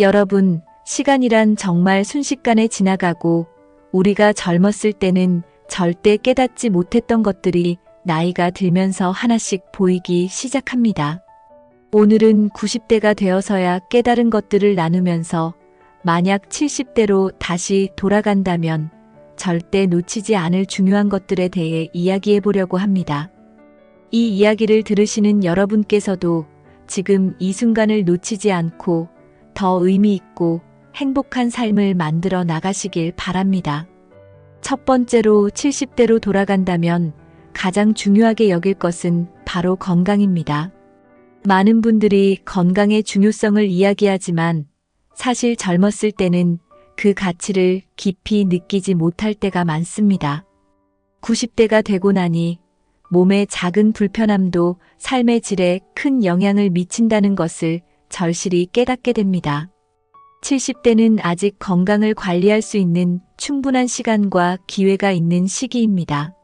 여러분, 시간이란 정말 순식간에 지나가고 우리가 젊었을 때는 절대 깨닫지 못했던 것들이 나이가 들면서 하나씩 보이기 시작합니다. 오늘은 90대가 되어서야 깨달은 것들을 나누면서 만약 70대로 다시 돌아간다면 절대 놓치지 않을 중요한 것들에 대해 이야기해 보려고 합니다. 이 이야기를 들으시는 여러분께서도 지금 이 순간을 놓치지 않고 더 의미 있고 행복한 삶을 만들어 나가시길 바랍니다. 첫 번째로 70대로 돌아간다면 가장 중요하게 여길 것은 바로 건강입니다. 많은 분들이 건강의 중요성을 이야기하지만 사실 젊었을 때는 그 가치를 깊이 느끼지 못할 때가 많습니다. 90대가 되고 나니 몸의 작은 불편함도 삶의 질에 큰 영향을 미친다는 것을 절실히 깨닫게 됩니다. 70대는 아직 건강을 관리할 수 있는 충분한 시간과 기회가 있는 시기입니다.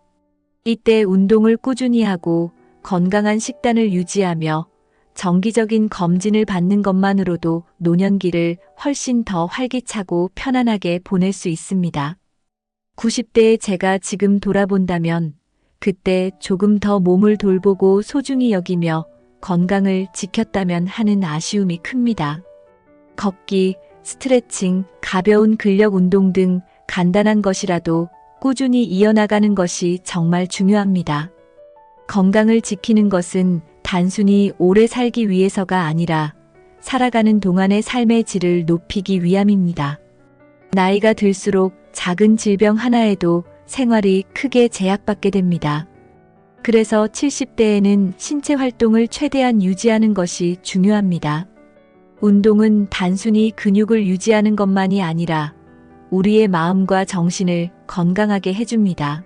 이때 운동을 꾸준히 하고 건강한 식단을 유지하며 정기적인 검진을 받는 것만으로도 노년기를 훨씬 더 활기차고 편안하게 보낼 수 있습니다. 90대의 제가 지금 돌아본다면 그때 조금 더 몸을 돌보고 소중히 여기며 건강을 지켰다면 하는 아쉬움이 큽니다. 걷기, 스트레칭, 가벼운 근력 운동 등 간단한 것이라도 꾸준히 이어나가는 것이 정말 중요합니다. 건강을 지키는 것은 단순히 오래 살기 위해서가 아니라 살아가는 동안의 삶의 질을 높이기 위함입니다. 나이가 들수록 작은 질병 하나에도 생활이 크게 제약받게 됩니다. 그래서 70대에는 신체 활동을 최대한 유지하는 것이 중요합니다. 운동은 단순히 근육을 유지하는 것만이 아니라 우리의 마음과 정신을 건강하게 해줍니다.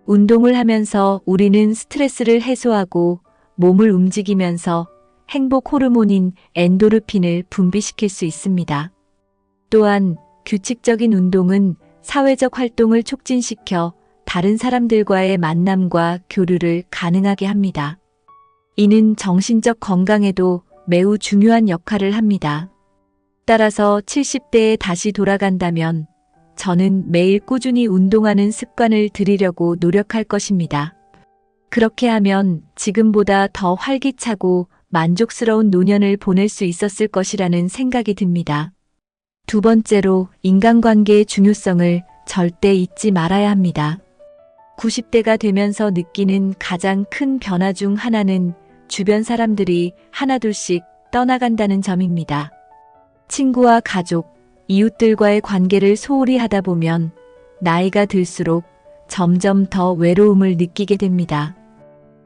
운동을 하면서 우리는 스트레스를 해소하고 몸을 움직이면서 행복 호르몬인 엔도르핀을 분비시킬 수 있습니다. 또한 규칙적인 운동은 사회적 활동을 촉진시켜 다른 사람들과의 만남과 교류를 가능하게 합니다. 이는 정신적 건강에도 매우 중요한 역할을 합니다. 따라서 70대에 다시 돌아간다면 저는 매일 꾸준히 운동하는 습관을 들이려고 노력할 것입니다. 그렇게 하면 지금보다 더 활기차고 만족스러운 노년을 보낼 수 있었을 것이라는 생각이 듭니다. 두 번째로 인간관계의 중요성을 절대 잊지 말아야 합니다. 90대가 되면서 느끼는 가장 큰 변화 중 하나는 주변 사람들이 하나둘씩 떠나간다는 점입니다. 친구와 가족, 이웃들과의 관계를 소홀히 하다 보면 나이가 들수록 점점 더 외로움을 느끼게 됩니다.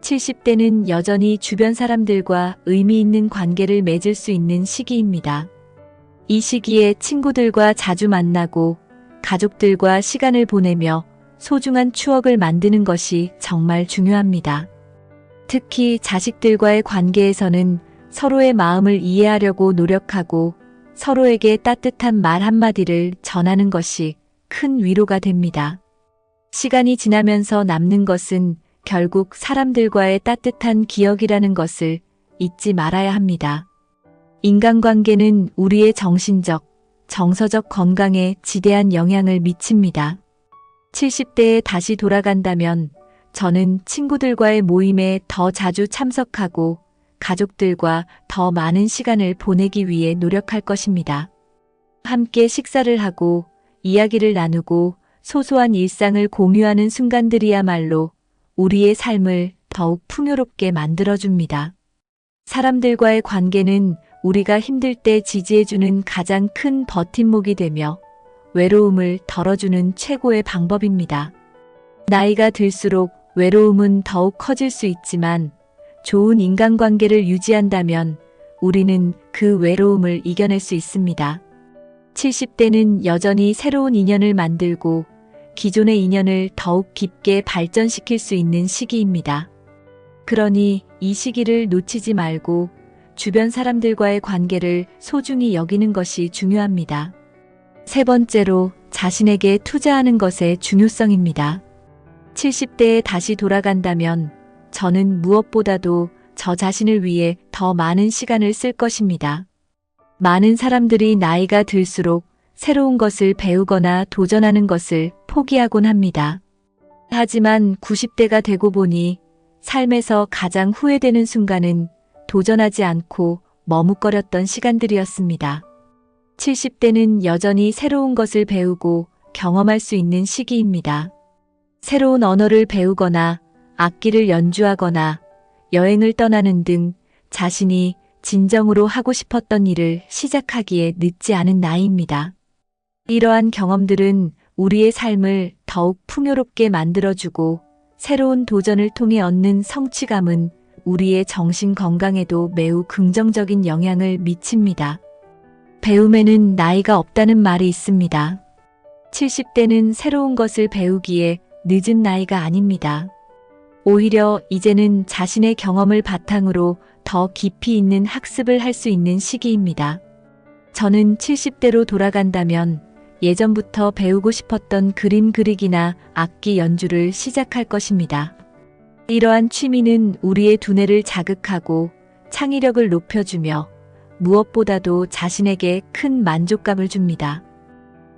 70대는 여전히 주변 사람들과 의미 있는 관계를 맺을 수 있는 시기입니다. 이 시기에 친구들과 자주 만나고 가족들과 시간을 보내며 소중한 추억을 만드는 것이 정말 중요합니다. 특히 자식들과의 관계에서는 서로의 마음을 이해하려고 노력하고 서로에게 따뜻한 말 한마디를 전하는 것이 큰 위로가 됩니다. 시간이 지나면서 남는 것은 결국 사람들과의 따뜻한 기억이라는 것을 잊지 말아야 합니다. 인간관계는 우리의 정신적, 정서적 건강에 지대한 영향을 미칩니다. 70대에 다시 돌아간다면 저는 친구들과의 모임에 더 자주 참석하고 가족들과 더 많은 시간을 보내기 위해 노력할 것입니다. 함께 식사를 하고 이야기를 나누고 소소한 일상을 공유하는 순간들이야말로 우리의 삶을 더욱 풍요롭게 만들어줍니다. 사람들과의 관계는 우리가 힘들 때 지지해주는 가장 큰 버팀목이 되며 외로움을 덜어주는 최고의 방법입니다. 나이가 들수록 외로움은 더욱 커질 수 있지만 좋은 인간관계를 유지한다면 우리는 그 외로움을 이겨낼 수 있습니다. 70대는 여전히 새로운 인연을 만들고 기존의 인연을 더욱 깊게 발전시킬 수 있는 시기입니다. 그러니 이 시기를 놓치지 말고 주변 사람들과의 관계를 소중히 여기는 것이 중요합니다. 세 번째로 자신에게 투자하는 것의 중요성입니다. 70대에 다시 돌아간다면 저는 무엇보다도 저 자신을 위해 더 많은 시간을 쓸 것입니다. 많은 사람들이 나이가 들수록 새로운 것을 배우거나 도전하는 것을 포기하곤 합니다. 하지만 90대가 되고 보니 삶에서 가장 후회되는 순간은 도전하지 않고 머뭇거렸던 시간들이었습니다. 70대는 여전히 새로운 것을 배우고 경험할 수 있는 시기입니다. 새로운 언어를 배우거나 악기를 연주하거나 여행을 떠나는 등 자신이 진정으로 하고 싶었던 일을 시작하기에 늦지 않은 나이입니다. 이러한 경험들은 우리의 삶을 더욱 풍요롭게 만들어주고 새로운 도전을 통해 얻는 성취감은 우리의 정신 건강에도 매우 긍정적인 영향을 미칩니다. 배움에는 나이가 없다는 말이 있습니다. 70대는 새로운 것을 배우기에 늦은 나이가 아닙니다. 오히려 이제는 자신의 경험을 바탕으로 더 깊이 있는 학습을 할 수 있는 시기입니다. 저는 70대로 돌아간다면 예전부터 배우고 싶었던 그림 그리기나 악기 연주를 시작할 것입니다. 이러한 취미는 우리의 두뇌를 자극하고 창의력을 높여주며 무엇보다도 자신에게 큰 만족감을 줍니다.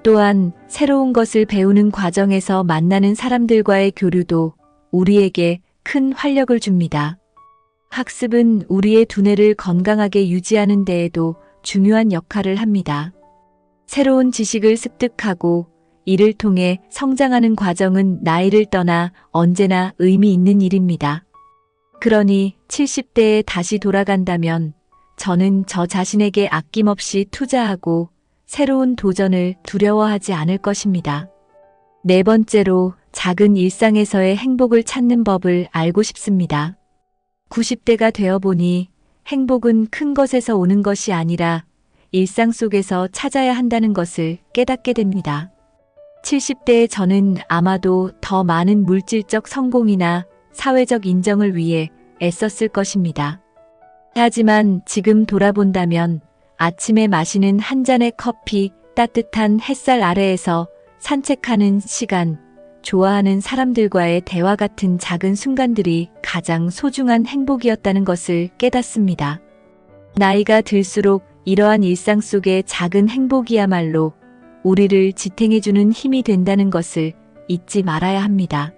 또한 새로운 것을 배우는 과정에서 만나는 사람들과의 교류도 우리에게 큰 활력을 줍니다. 학습은 우리의 두뇌를 건강하게 유지하는 데에도 중요한 역할을 합니다. 새로운 지식을 습득하고 이를 통해 성장하는 과정은 나이를 떠나 언제나 의미 있는 일입니다. 그러니 70대에 다시 돌아간다면 저는 저 자신에게 아낌없이 투자하고 새로운 도전을 두려워하지 않을 것입니다. 네 번째로 작은 일상에서의 행복을 찾는 법을 알고 싶습니다. 90대가 되어보니 행복은 큰 것에서 오는 것이 아니라 일상 속에서 찾아야 한다는 것을 깨닫게 됩니다. 70대의 저는 아마도 더 많은 물질적 성공이나 사회적 인정을 위해 애썼을 것입니다. 하지만 지금 돌아본다면 아침에 마시는 한 잔의 커피, 따뜻한 햇살 아래에서 산책하는 시간, 좋아하는 사람들과의 대화 같은 작은 순간들이 가장 소중한 행복이었다는 것을 깨닫습니다. 나이가 들수록 이러한 일상 속의 작은 행복이야말로 우리를 지탱해주는 힘이 된다는 것을 잊지 말아야 합니다.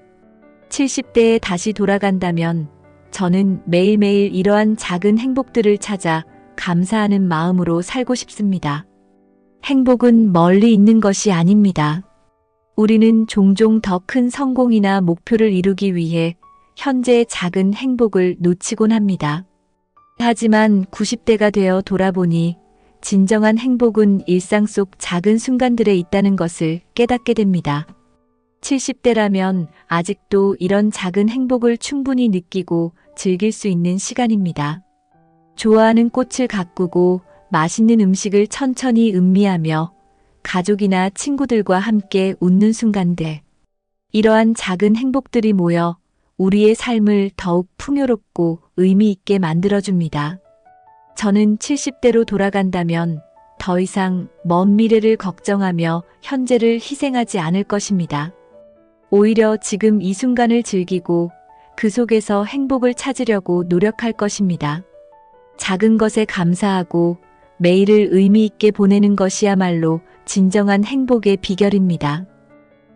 70대에 다시 돌아간다면 저는 매일매일 이러한 작은 행복들을 찾아 감사하는 마음으로 살고 싶습니다. 행복은 멀리 있는 것이 아닙니다. 우리는 종종 더 큰 성공이나 목표를 이루기 위해 현재의 작은 행복을 놓치곤 합니다. 하지만 90대가 되어 돌아보니 진정한 행복은 일상 속 작은 순간들에 있다는 것을 깨닫게 됩니다. 70대라면 아직도 이런 작은 행복을 충분히 느끼고 즐길 수 있는 시간입니다. 좋아하는 꽃을 가꾸고 맛있는 음식을 천천히 음미하며 가족이나 친구들과 함께 웃는 순간들. 이러한 작은 행복들이 모여 우리의 삶을 더욱 풍요롭고 의미 있게 만들어줍니다. 저는 70대로 돌아간다면 더 이상 먼 미래를 걱정하며 현재를 희생하지 않을 것입니다. 오히려 지금 이 순간을 즐기고 그 속에서 행복을 찾으려고 노력할 것입니다. 작은 것에 감사하고 매일을 의미 있게 보내는 것이야말로 진정한 행복의 비결입니다.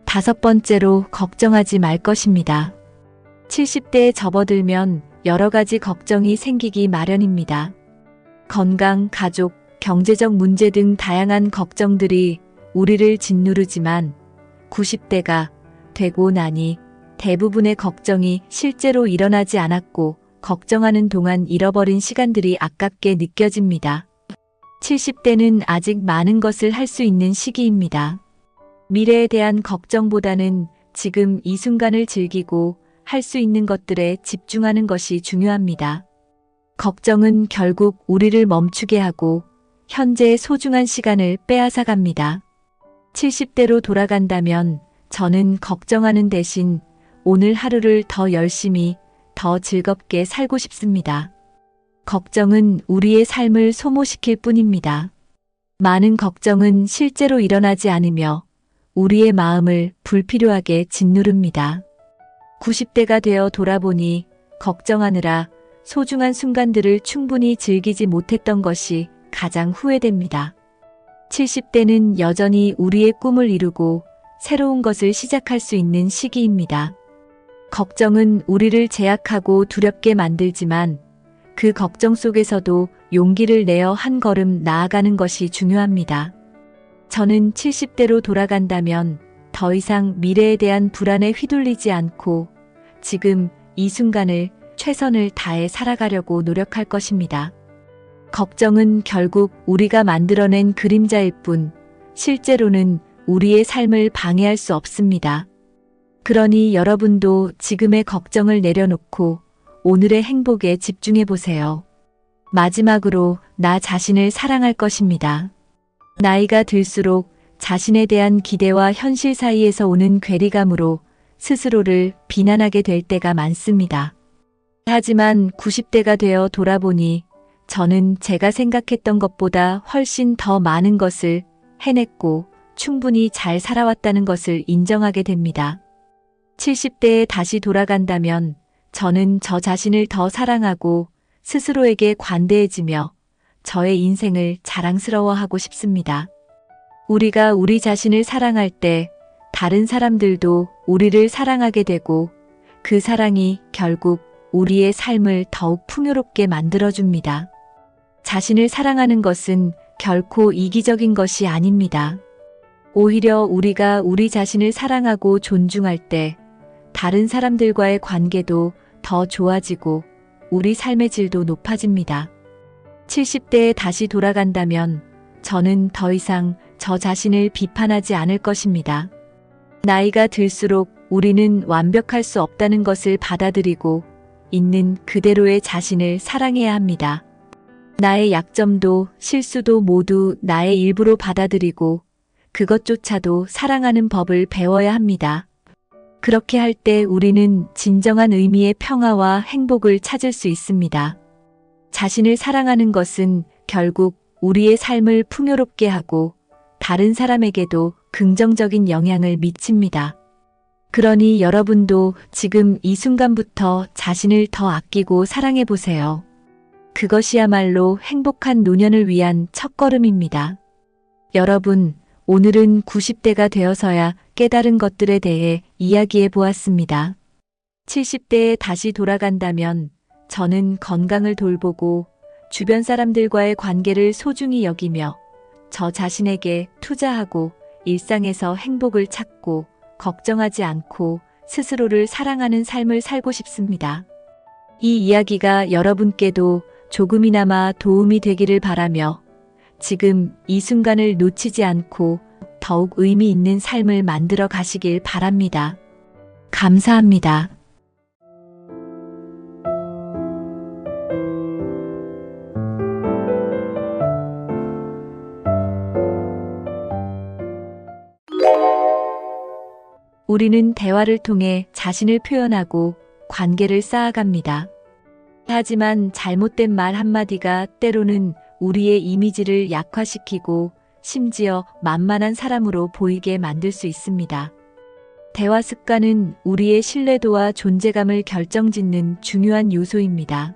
다섯 번째로 걱정하지 말 것입니다. 70대에 접어들면 여러 가지 걱정이 생기기 마련입니다. 건강, 가족, 경제적 문제 등 다양한 걱정들이 우리를 짓누르지만 90대가 되고 나니 대부분의 걱정이 실제로 일어나지 않았고 걱정하는 동안 잃어버린 시간들이 아깝게 느껴집니다. 70대는 아직 많은 것을 할 수 있는 시기입니다. 미래에 대한 걱정보다는 지금 이 순간을 즐기고 할 수 있는 것들에 집중하는 것이 중요합니다. 걱정은 결국 우리를 멈추게 하고 현재의 소중한 시간을 빼앗아갑니다. 70대로 돌아간다면 저는 걱정하는 대신 오늘 하루를 더 열심히, 더 즐겁게 살고 싶습니다. 걱정은 우리의 삶을 소모시킬 뿐입니다. 많은 걱정은 실제로 일어나지 않으며 우리의 마음을 불필요하게 짓누릅니다. 90대가 되어 돌아보니 걱정하느라 소중한 순간들을 충분히 즐기지 못했던 것이 가장 후회됩니다. 70대는 여전히 우리의 꿈을 이루고 새로운 것을 시작할 수 있는 시기입니다. 걱정은 우리를 제약하고 두렵게 만들지만 그 걱정 속에서도 용기를 내어 한 걸음 나아가는 것이 중요합니다. 저는 70대로 돌아간다면 더 이상 미래에 대한 불안에 휘둘리지 않고 지금 이 순간을 최선을 다해 살아가려고 노력할 것입니다. 걱정은 결국 우리가 만들어낸 그림자일 뿐 실제로는 우리의 삶을 방해할 수 없습니다. 그러니 여러분도 지금의 걱정을 내려놓고 오늘의 행복에 집중해 보세요. 마지막으로 나 자신을 사랑할 것입니다. 나이가 들수록 자신에 대한 기대와 현실 사이에서 오는 괴리감으로 스스로를 비난하게 될 때가 많습니다. 하지만 90대가 되어 돌아보니 저는 제가 생각했던 것보다 훨씬 더 많은 것을 해냈고 충분히 잘 살아왔다는 것을 인정하게 됩니다. 70대에 다시 돌아간다면 저는 저 자신을 더 사랑하고 스스로에게 관대해지며 저의 인생을 자랑스러워하고 싶습니다. 우리가 우리 자신을 사랑할 때 다른 사람들도 우리를 사랑하게 되고 그 사랑이 결국 우리의 삶을 더욱 풍요롭게 만들어줍니다. 자신을 사랑하는 것은 결코 이기적인 것이 아닙니다. 오히려 우리가 우리 자신을 사랑하고 존중할 때 다른 사람들과의 관계도 더 좋아지고 우리 삶의 질도 높아집니다. 70대에 다시 돌아간다면 저는 더 이상 저 자신을 비판하지 않을 것입니다. 나이가 들수록 우리는 완벽할 수 없다는 것을 받아들이고 있는 그대로의 자신을 사랑해야 합니다. 나의 약점도 실수도 모두 나의 일부로 받아들이고 그것조차도 사랑하는 법을 배워야 합니다. 그렇게 할 때 우리는 진정한 의미의 평화와 행복을 찾을 수 있습니다. 자신을 사랑하는 것은 결국 우리의 삶을 풍요롭게 하고 다른 사람에게도 긍정적인 영향을 미칩니다. 그러니 여러분도 지금 이 순간부터 자신을 더 아끼고 사랑해 보세요. 그것이야말로 행복한 노년을 위한 첫걸음입니다. 여러분, 오늘은 90대가 되어서야 깨달은 것들에 대해 이야기해 보았습니다. 70대에 다시 돌아간다면 저는 건강을 돌보고 주변 사람들과의 관계를 소중히 여기며 저 자신에게 투자하고 일상에서 행복을 찾고 걱정하지 않고 스스로를 사랑하는 삶을 살고 싶습니다. 이 이야기가 여러분께도 조금이나마 도움이 되기를 바라며 지금 이 순간을 놓치지 않고 더욱 의미 있는 삶을 만들어 가시길 바랍니다. 감사합니다. 우리는 대화를 통해 자신을 표현하고 관계를 쌓아갑니다. 하지만 잘못된 말 한마디가 때로는 우리의 이미지를 약화시키고 심지어 만만한 사람으로 보이게 만들 수 있습니다. 대화 습관은 우리의 신뢰도와 존재감을 결정짓는 중요한 요소입니다.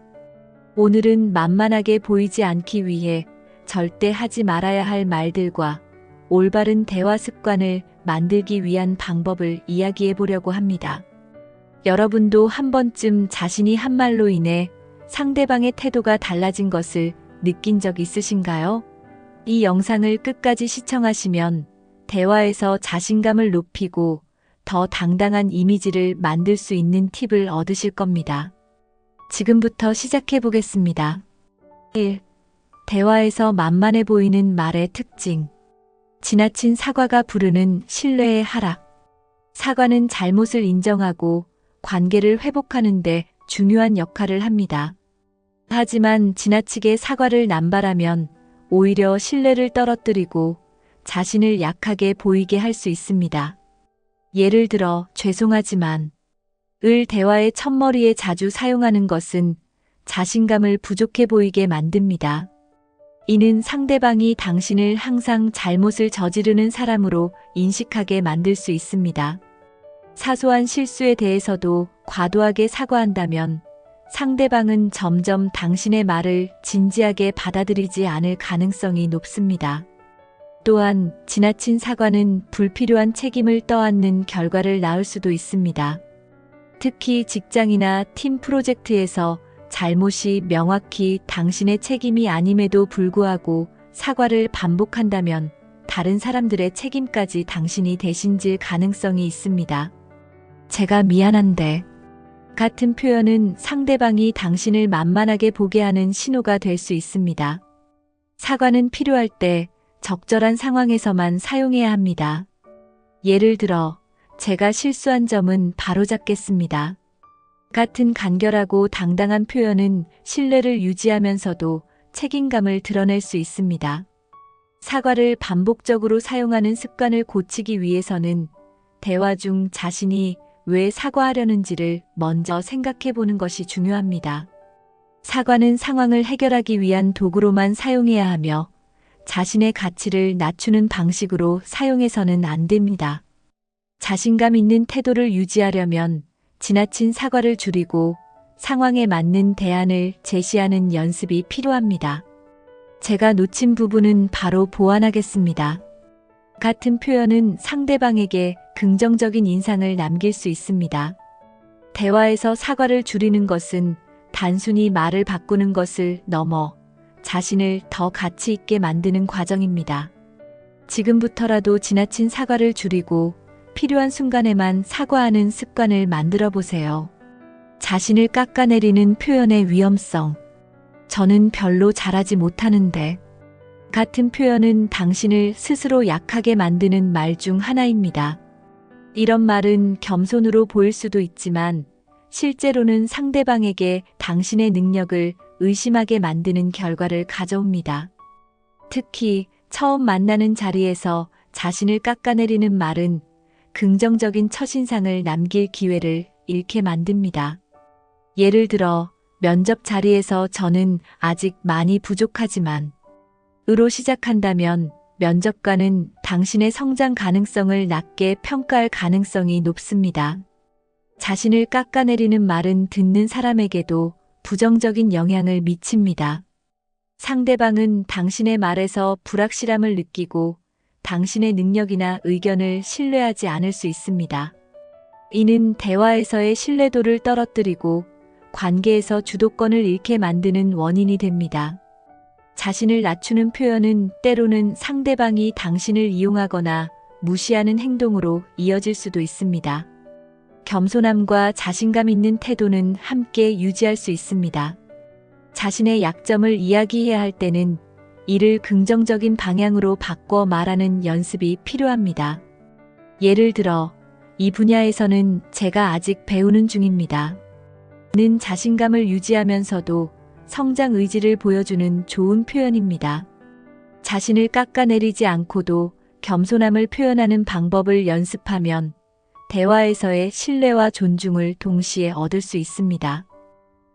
오늘은 만만하게 보이지 않기 위해 절대 하지 말아야 할 말들과 올바른 대화 습관을 만들기 위한 방법을 이야기해 보려고 합니다. 여러분도 한 번쯤 자신이 한 말로 인해 상대방의 태도가 달라진 것을 느낀 적 있으신가요? 이 영상을 끝까지 시청하시면 대화에서 자신감을 높이고 더 당당한 이미지를 만들 수 있는 팁을 얻으실 겁니다. 지금부터 시작해 보겠습니다. 1. 대화에서 만만해 보이는 말의 특징. 지나친 사과가 부르는 신뢰의 하락. 사과는 잘못을 인정하고 관계를 회복하는 데 중요한 역할을 합니다. 하지만 지나치게 사과를 남발하면 오히려 신뢰를 떨어뜨리고 자신을 약하게 보이게 할 수 있습니다. 예를 들어 죄송하지만 을 대화의 첫머리에 자주 사용하는 것은 자신감을 부족해 보이게 만듭니다. 이는 상대방이 당신을 항상 잘못을 저지르는 사람으로 인식하게 만들 수 있습니다. 사소한 실수에 대해서도 과도하게 사과한다면 상대방은 점점 당신의 말을 진지하게 받아들이지 않을 가능성이 높습니다. 또한 지나친 사과는 불필요한 책임을 떠안는 결과를 낳을 수도 있습니다. 특히 직장이나 팀 프로젝트에서 잘못이 명확히 당신의 책임이 아님에도 불구하고 사과를 반복한다면 다른 사람들의 책임까지 당신이 대신 질 가능성이 있습니다. 제가 미안한데 같은 표현은 상대방이 당신을 만만하게 보게 하는 신호가 될 수 있습니다. 사과는 필요할 때 적절한 상황에서만 사용해야 합니다. 예를 들어, 제가 실수한 점은 바로잡겠습니다. 같은 간결하고 당당한 표현은 신뢰를 유지하면서도 책임감을 드러낼 수 있습니다. 사과를 반복적으로 사용하는 습관을 고치기 위해서는 대화 중 자신이 왜 사과하려는지를 먼저 생각해 보는 것이 중요합니다. 사과는 상황을 해결하기 위한 도구로만 사용해야 하며 자신의 가치를 낮추는 방식으로 사용해서는 안 됩니다. 자신감 있는 태도를 유지하려면 지나친 사과를 줄이고 상황에 맞는 대안을 제시하는 연습이 필요합니다. 제가 놓친 부분은 바로 보완하겠습니다. 같은 표현은 상대방에게 긍정적인 인상을 남길 수 있습니다. 대화에서 사과를 줄이는 것은 단순히 말을 바꾸는 것을 넘어 자신을 더 가치 있게 만드는 과정입니다. 지금부터라도 지나친 사과를 줄이고 필요한 순간에만 사과하는 습관을 만들어 보세요. 자신을 깎아내리는 표현의 위험성. 저는 별로 잘하지 못하는데. 같은 표현은 당신을 스스로 약하게 만드는 말 중 하나입니다. 이런 말은 겸손으로 보일 수도 있지만 실제로는 상대방에게 당신의 능력을 의심하게 만드는 결과를 가져옵니다. 특히 처음 만나는 자리에서 자신을 깎아내리는 말은 긍정적인 첫인상을 남길 기회를 잃게 만듭니다. 예를 들어 면접 자리에서 저는 아직 많이 부족하지만 으로 시작한다면 면접관은 당신의 성장 가능성을 낮게 평가할 가능성이 높습니다. 자신을 깎아내리는 말은 듣는 사람에게도 부정적인 영향을 미칩니다. 상대방은 당신의 말에서 불확실함을 느끼고 당신의 능력이나 의견을 신뢰하지 않을 수 있습니다. 이는 대화에서의 신뢰도를 떨어뜨리고 관계에서 주도권을 잃게 만드는 원인이 됩니다. 자신을 낮추는 표현은 때로는 상대방이 당신을 이용하거나 무시하는 행동으로 이어질 수도 있습니다. 겸손함과 자신감 있는 태도는 함께 유지할 수 있습니다. 자신의 약점을 이야기해야 할 때는 이를 긍정적인 방향으로 바꿔 말하는 연습이 필요합니다. 예를 들어, 이 분야에서는 제가 아직 배우는 중입니다. 는 자신감을 유지하면서도 성장 의지를 보여주는 좋은 표현입니다. 자신을 깎아내리지 않고도 겸손함을 표현하는 방법을 연습하면 대화에서의 신뢰와 존중을 동시에 얻을 수 있습니다.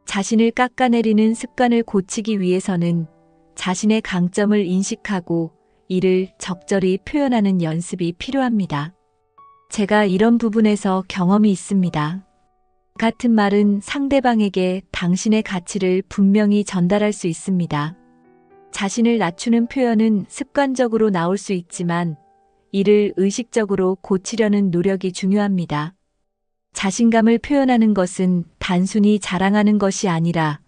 자신을 깎아내리는 습관을 고치기 위해서는 자신의 강점을 인식하고 이를 적절히 표현하는 연습이 필요합니다. 제가 이런 부분에서 경험이 있습니다. 같은 말은 상대방에게 당신의 가치를 분명히 전달할 수 있습니다. 자신을 낮추는 표현은 습관적으로 나올 수 있지만 이를 의식적으로 고치려는 노력이 중요합니다. 자신감을 표현하는 것은 단순히 자랑하는 것이 아니라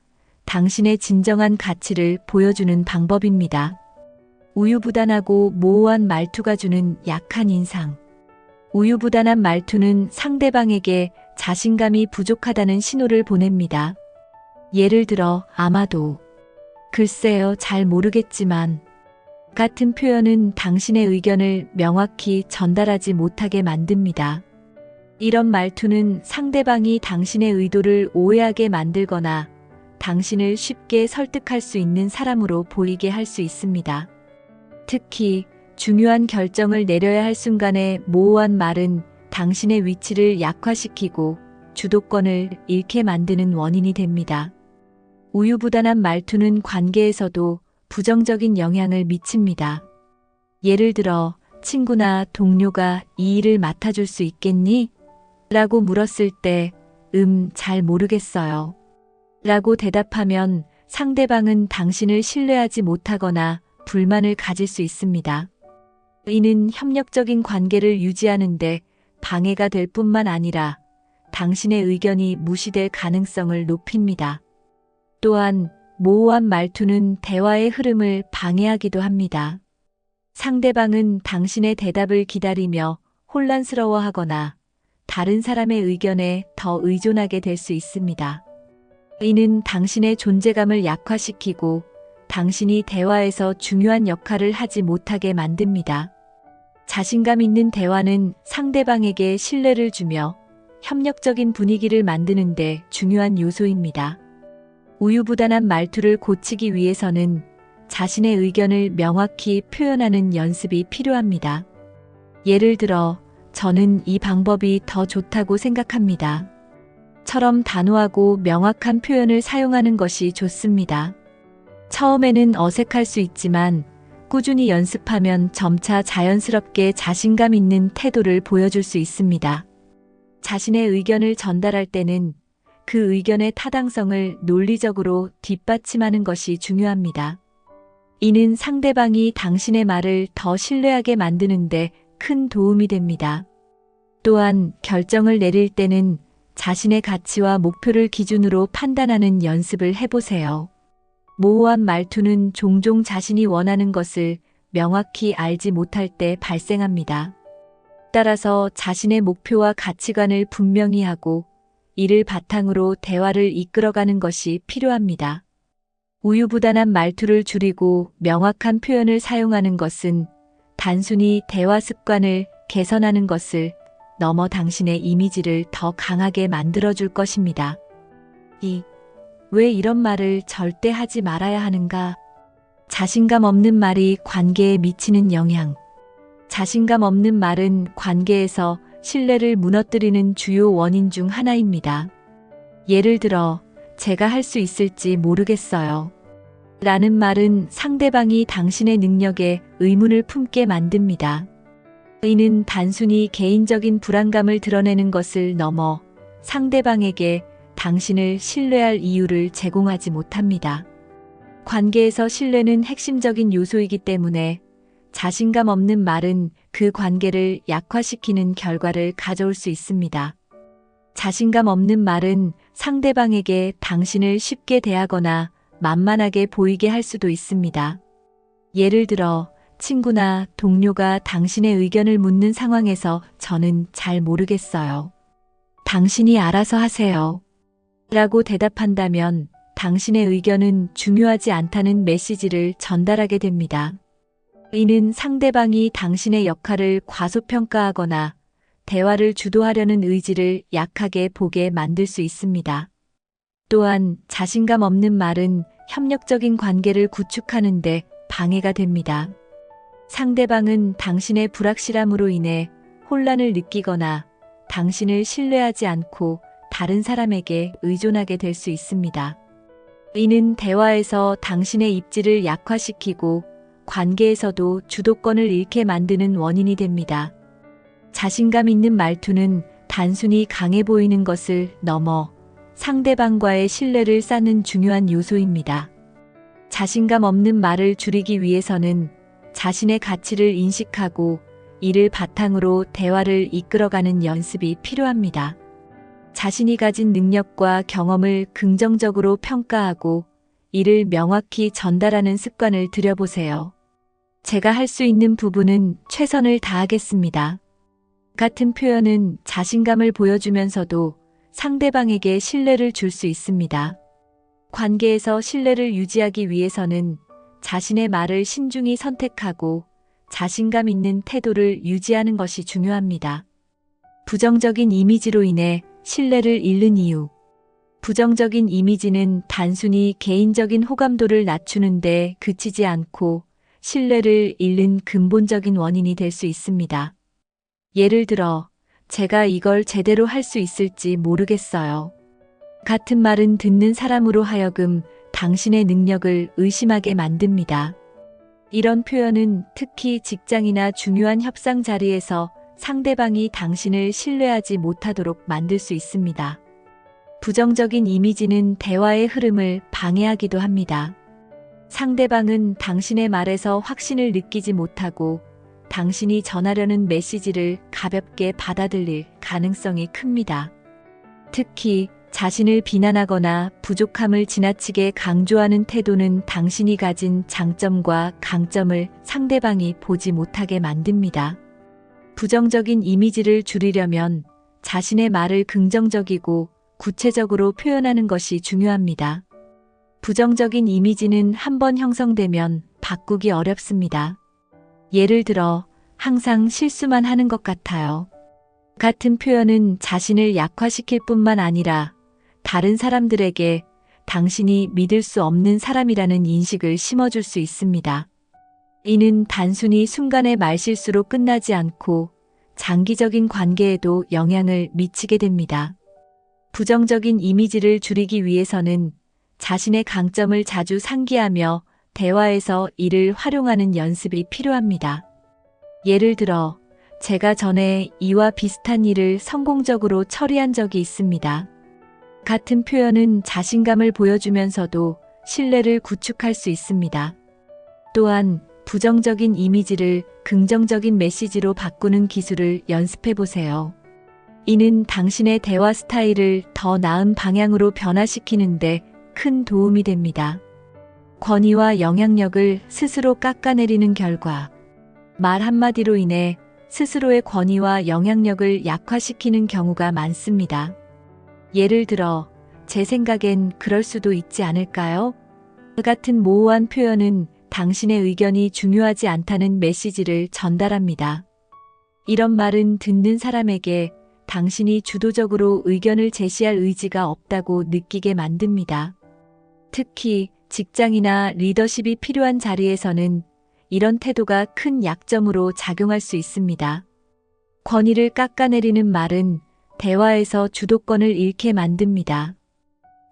당신의 진정한 가치를 보여주는 방법입니다. 우유부단하고 모호한 말투가 주는 약한 인상. 우유부단한 말투는 상대방에게 자신감이 부족하다는 신호를 보냅니다. 예를 들어, 아마도, 글쎄요, 잘 모르겠지만, 같은 표현은 당신의 의견을 명확히 전달하지 못하게 만듭니다. 이런 말투는 상대방이 당신의 의도를 오해하게 만들거나 당신을 쉽게 설득할 수 있는 사람으로 보이게 할 수 있습니다. 특히 중요한 결정을 내려야 할 순간에 모호한 말은 당신의 위치를 약화시키고 주도권을 잃게 만드는 원인이 됩니다. 우유부단한 말투는 관계에서도 부정적인 영향을 미칩니다. 예를 들어 친구나 동료가 이 일을 맡아줄 수 있겠니? 라고 물었을 때 잘 모르겠어요. 라고 대답하면 상대방은 당신을 신뢰하지 못하거나 불만을 가질 수 있습니다. 이는 협력적인 관계를 유지하는데 방해가 될 뿐만 아니라 당신의 의견이 무시될 가능성을 높입니다. 또한 모호한 말투는 대화의 흐름을 방해하기도 합니다. 상대방은 당신의 대답을 기다리며 혼란스러워하거나 다른 사람의 의견에 더 의존하게 될 수 있습니다. 이는 당신의 존재감을 약화시키고 당신이 대화에서 중요한 역할을 하지 못하게 만듭니다. 자신감 있는 대화는 상대방에게 신뢰를 주며 협력적인 분위기를 만드는 데 중요한 요소입니다. 우유부단한 말투를 고치기 위해서는 자신의 의견을 명확히 표현하는 연습이 필요합니다. 예를 들어, 저는 이 방법이 더 좋다고 생각합니다. 처럼 단호하고 명확한 표현을 사용하는 것이 좋습니다. 처음에는 어색할 수 있지만 꾸준히 연습하면 점차 자연스럽게 자신감 있는 태도를 보여줄 수 있습니다. 자신의 의견을 전달할 때는 그 의견의 타당성을 논리적으로 뒷받침하는 것이 중요합니다. 이는 상대방이 당신의 말을 더 신뢰하게 만드는데 큰 도움이 됩니다. 또한 결정을 내릴 때는 자신의 가치와 목표를 기준으로 판단하는 연습을 해보세요. 모호한 말투는 종종 자신이 원하는 것을 명확히 알지 못할 때 발생합니다. 따라서 자신의 목표와 가치관을 분명히 하고 이를 바탕으로 대화를 이끌어가는 것이 필요합니다. 우유부단한 말투를 줄이고 명확한 표현을 사용하는 것은 단순히 대화 습관을 개선하는 것을 넘어 당신의 이미지를 더 강하게 만들어줄 것입니다. 왜 이런 말을 절대 하지 말아야 하는가? 자신감 없는 말이 관계에 미치는 영향. 자신감 없는 말은 관계에서 신뢰를 무너뜨리는 주요 원인 중 하나입니다. 예를 들어, 제가 할 수 있을지 모르겠어요. 라는 말은 상대방이 당신의 능력에 의문을 품게 만듭니다. 이는 단순히 개인적인 불안감을 드러내는 것을 넘어 상대방에게 당신을 신뢰할 이유를 제공하지 못합니다. 관계에서 신뢰는 핵심적인 요소이기 때문에 자신감 없는 말은 그 관계를 약화시키는 결과를 가져올 수 있습니다. 자신감 없는 말은 상대방에게 당신을 쉽게 대하거나 만만하게 보이게 할 수도 있습니다. 예를 들어, 친구나 동료가 당신의 의견을 묻는 상황에서 저는 잘 모르겠어요. 당신이 알아서 하세요. 라고 대답한다면 당신의 의견은 중요하지 않다는 메시지를 전달하게 됩니다. 이는 상대방이 당신의 역할을 과소평가하거나 대화를 주도하려는 의지를 약하게 보게 만들 수 있습니다. 또한 자신감 없는 말은 협력적인 관계를 구축하는 데 방해가 됩니다. 상대방은 당신의 불확실함으로 인해 혼란을 느끼거나 당신을 신뢰하지 않고 다른 사람에게 의존하게 될 수 있습니다. 이는 대화에서 당신의 입지를 약화시키고 관계에서도 주도권을 잃게 만드는 원인이 됩니다. 자신감 있는 말투는 단순히 강해 보이는 것을 넘어 상대방과의 신뢰를 쌓는 중요한 요소입니다. 자신감 없는 말을 줄이기 위해서는 자신의 가치를 인식하고 이를 바탕으로 대화를 이끌어가는 연습이 필요합니다. 자신이 가진 능력과 경험을 긍정적으로 평가하고 이를 명확히 전달하는 습관을 들여보세요. 제가 할 수 있는 부분은 최선을 다하겠습니다. 같은 표현은 자신감을 보여주면서도 상대방에게 신뢰를 줄 수 있습니다. 관계에서 신뢰를 유지하기 위해서는 자신의 말을 신중히 선택하고 자신감 있는 태도를 유지하는 것이 중요합니다. 부정적인 이미지로 인해 신뢰를 잃는 이유. 부정적인 이미지는 단순히 개인적인 호감도를 낮추는 데 그치지 않고 신뢰를 잃는 근본적인 원인이 될 수 있습니다. 예를 들어, 제가 이걸 제대로 할 수 있을지 모르겠어요. 같은 말은 듣는 사람으로 하여금 당신의 능력을 의심하게 만듭니다. 이런 표현은 특히 직장이나 중요한 협상 자리에서 상대방이 당신을 신뢰하지 못하도록 만들 수 있습니다. 부정적인 이미지는 대화의 흐름을 방해하기도 합니다. 상대방은 당신의 말에서 확신을 느끼지 못하고 당신이 전하려는 메시지를 가볍게 받아들일 가능성이 큽니다. 특히 자신을 비난하거나 부족함을 지나치게 강조하는 태도는 당신이 가진 장점과 강점을 상대방이 보지 못하게 만듭니다. 부정적인 이미지를 줄이려면 자신의 말을 긍정적이고 구체적으로 표현하는 것이 중요합니다. 부정적인 이미지는 한번 형성되면 바꾸기 어렵습니다. 예를 들어, 항상 실수만 하는 것 같아요. 같은 표현은 자신을 약화시킬 뿐만 아니라 다른 사람들에게 당신이 믿을 수 없는 사람이라는 인식을 심어줄 수 있습니다. 이는 단순히 순간의 말실수로 끝나지 않고 장기적인 관계에도 영향을 미치게 됩니다. 부정적인 이미지를 줄이기 위해서는 자신의 강점을 자주 상기하며 대화에서 이를 활용하는 연습이 필요합니다. 예를 들어, 제가 전에 이와 비슷한 일을 성공적으로 처리한 적이 있습니다. 같은 표현은 자신감을 보여주면서도 신뢰를 구축할 수 있습니다. 또한 부정적인 이미지를 긍정적인 메시지로 바꾸는 기술을 연습해 보세요. 이는 당신의 대화 스타일을 더 나은 방향으로 변화시키는데 큰 도움이 됩니다. 권위와 영향력을 스스로 깎아내리는 결과 말 한마디로 인해 스스로의 권위와 영향력을 약화시키는 경우가 많습니다. 예를 들어, 제 생각엔 그럴 수도 있지 않을까요? 같은 모호한 표현은 당신의 의견이 중요하지 않다는 메시지를 전달합니다. 이런 말은 듣는 사람에게 당신이 주도적으로 의견을 제시할 의지가 없다고 느끼게 만듭니다. 특히 직장이나 리더십이 필요한 자리에서는 이런 태도가 큰 약점으로 작용할 수 있습니다. 권위를 깎아내리는 말은 대화에서 주도권을 잃게 만듭니다.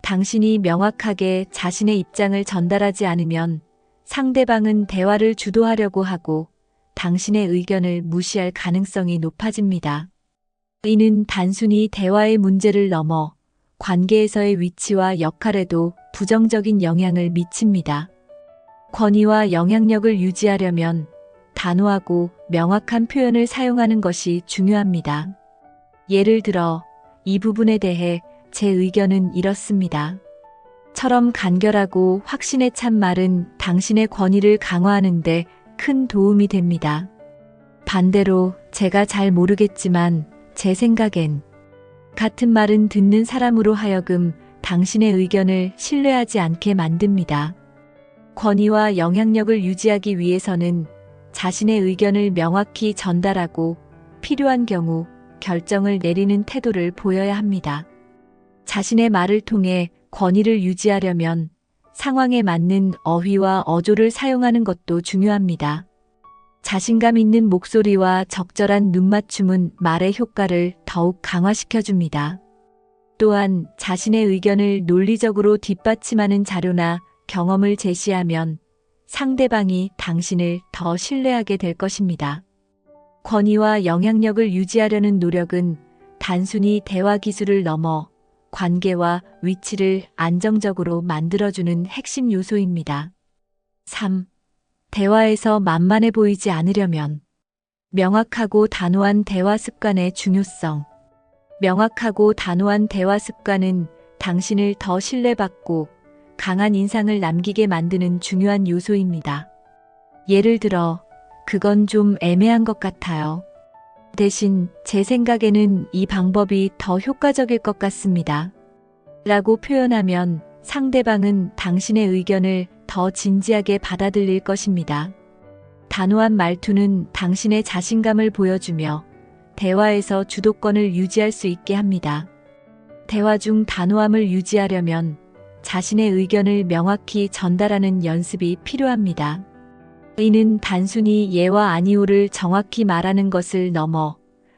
당신이 명확하게 자신의 입장을 전달하지 않으면 상대방은 대화를 주도하려고 하고 당신의 의견을 무시할 가능성이 높아집니다. 이는 단순히 대화의 문제를 넘어 관계에서의 위치와 역할에도 부정적인 영향을 미칩니다. 권위와 영향력을 유지하려면 단호하고 명확한 표현을 사용하는 것이 중요합니다. 예를 들어, 이 부분에 대해 제 의견은 이렇습니다. 처럼 간결하고 확신에 찬 말은 당신의 권위를 강화하는데 큰 도움이 됩니다. 반대로 제가 잘 모르겠지만 제 생각엔 같은 말은 듣는 사람으로 하여금 당신의 의견을 신뢰하지 않게 만듭니다. 권위와 영향력을 유지하기 위해서는 자신의 의견을 명확히 전달하고 필요한 경우 결정을 내리는 태도를 보여야 합니다. 자신의 말을 통해 권위를 유지하려면 상황에 맞는 어휘와 어조를 사용하는 것도 중요합니다. 자신감 있는 목소리와 적절한 눈맞춤은 말의 효과를 더욱 강화시켜줍니다. 또한 자신의 의견을 논리적으로 뒷받침하는 자료나 경험을 제시하면 상대방이 당신을 더 신뢰하게 될 것입니다. 권위와 영향력을 유지하려는 노력은 단순히 대화 기술을 넘어 관계와 위치를 안정적으로 만들어주는 핵심 요소입니다. 3. 대화에서 만만해 보이지 않으려면 명확하고 단호한 대화 습관의 중요성. 명확하고 단호한 대화 습관은 당신을 더 신뢰받고 강한 인상을 남기게 만드는 중요한 요소입니다. 예를 들어, 그건 좀 애매한 것 같아요. 대신 제 생각에는 이 방법이 더 효과적일 것 같습니다. 라고 표현하면 상대방은 당신의 의견을 더 진지하게 받아들일 것입니다. 단호한 말투는 당신의 자신감을 보여주며 대화에서 주도권을 유지할 수 있게 합니다. 대화 중 단호함을 유지하려면 자신의 의견을 명확히 전달하는 연습이 필요합니다. 이는 단순히 예와 아니오를 정확히 말하는 것을 넘어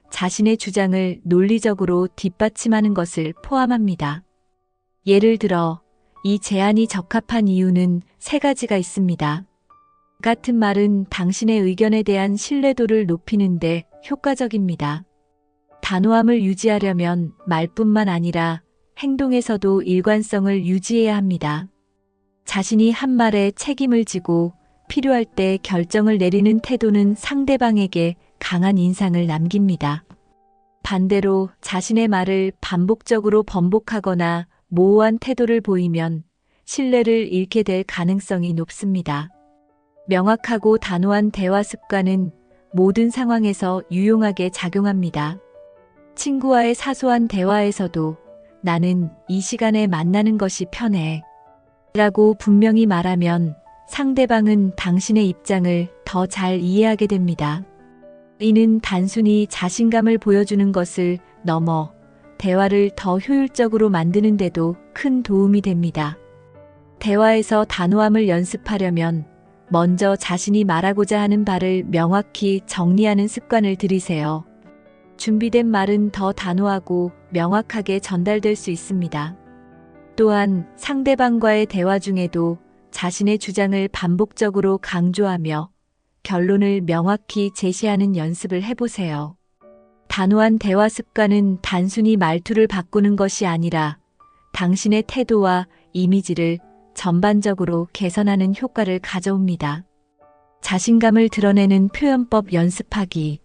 자신의 주장을 논리적으로 뒷받침하는 것을 포함합니다. 예를 들어, 이 제안이 적합한 이유는 3가지가 있습니다. 같은 말은 당신의 의견에 대한 신뢰도를 높이는데 효과적입니다. 단호함을 유지하려면 말뿐만 아니라 행동에서도 일관성을 유지해야 합니다. 자신이 한 말에 책임을 지고 필요할 때 결정을 내리는 태도는 상대방에게 강한 인상을 남깁니다. 반대로 자신의 말을 반복적으로 번복하거나 모호한 태도를 보이면 신뢰를 잃게 될 가능성이 높습니다. 명확하고 단호한 대화 습관은 모든 상황에서 유용하게 작용합니다. 친구와의 사소한 대화에서도 나는 이 시간에 만나는 것이 편해 라고 분명히 말하면 상대방은 당신의 입장을 더 잘 이해하게 됩니다. 이는 단순히 자신감을 보여주는 것을 넘어 대화를 더 효율적으로 만드는 데도 큰 도움이 됩니다. 대화에서 단호함을 연습하려면 먼저 자신이 말하고자 하는 바를 명확히 정리하는 습관을 들이세요. 준비된 말은 더 단호하고 명확하게 전달될 수 있습니다. 또한 상대방과의 대화 중에도 자신의 주장을 반복적으로 강조하며 결론을 명확히 제시하는 연습을 해보세요. 단호한 대화 습관은 단순히 말투를 바꾸는 것이 아니라 당신의 태도와 이미지를 전반적으로 개선하는 효과를 가져옵니다. 자신감을 드러내는 표현법 연습하기.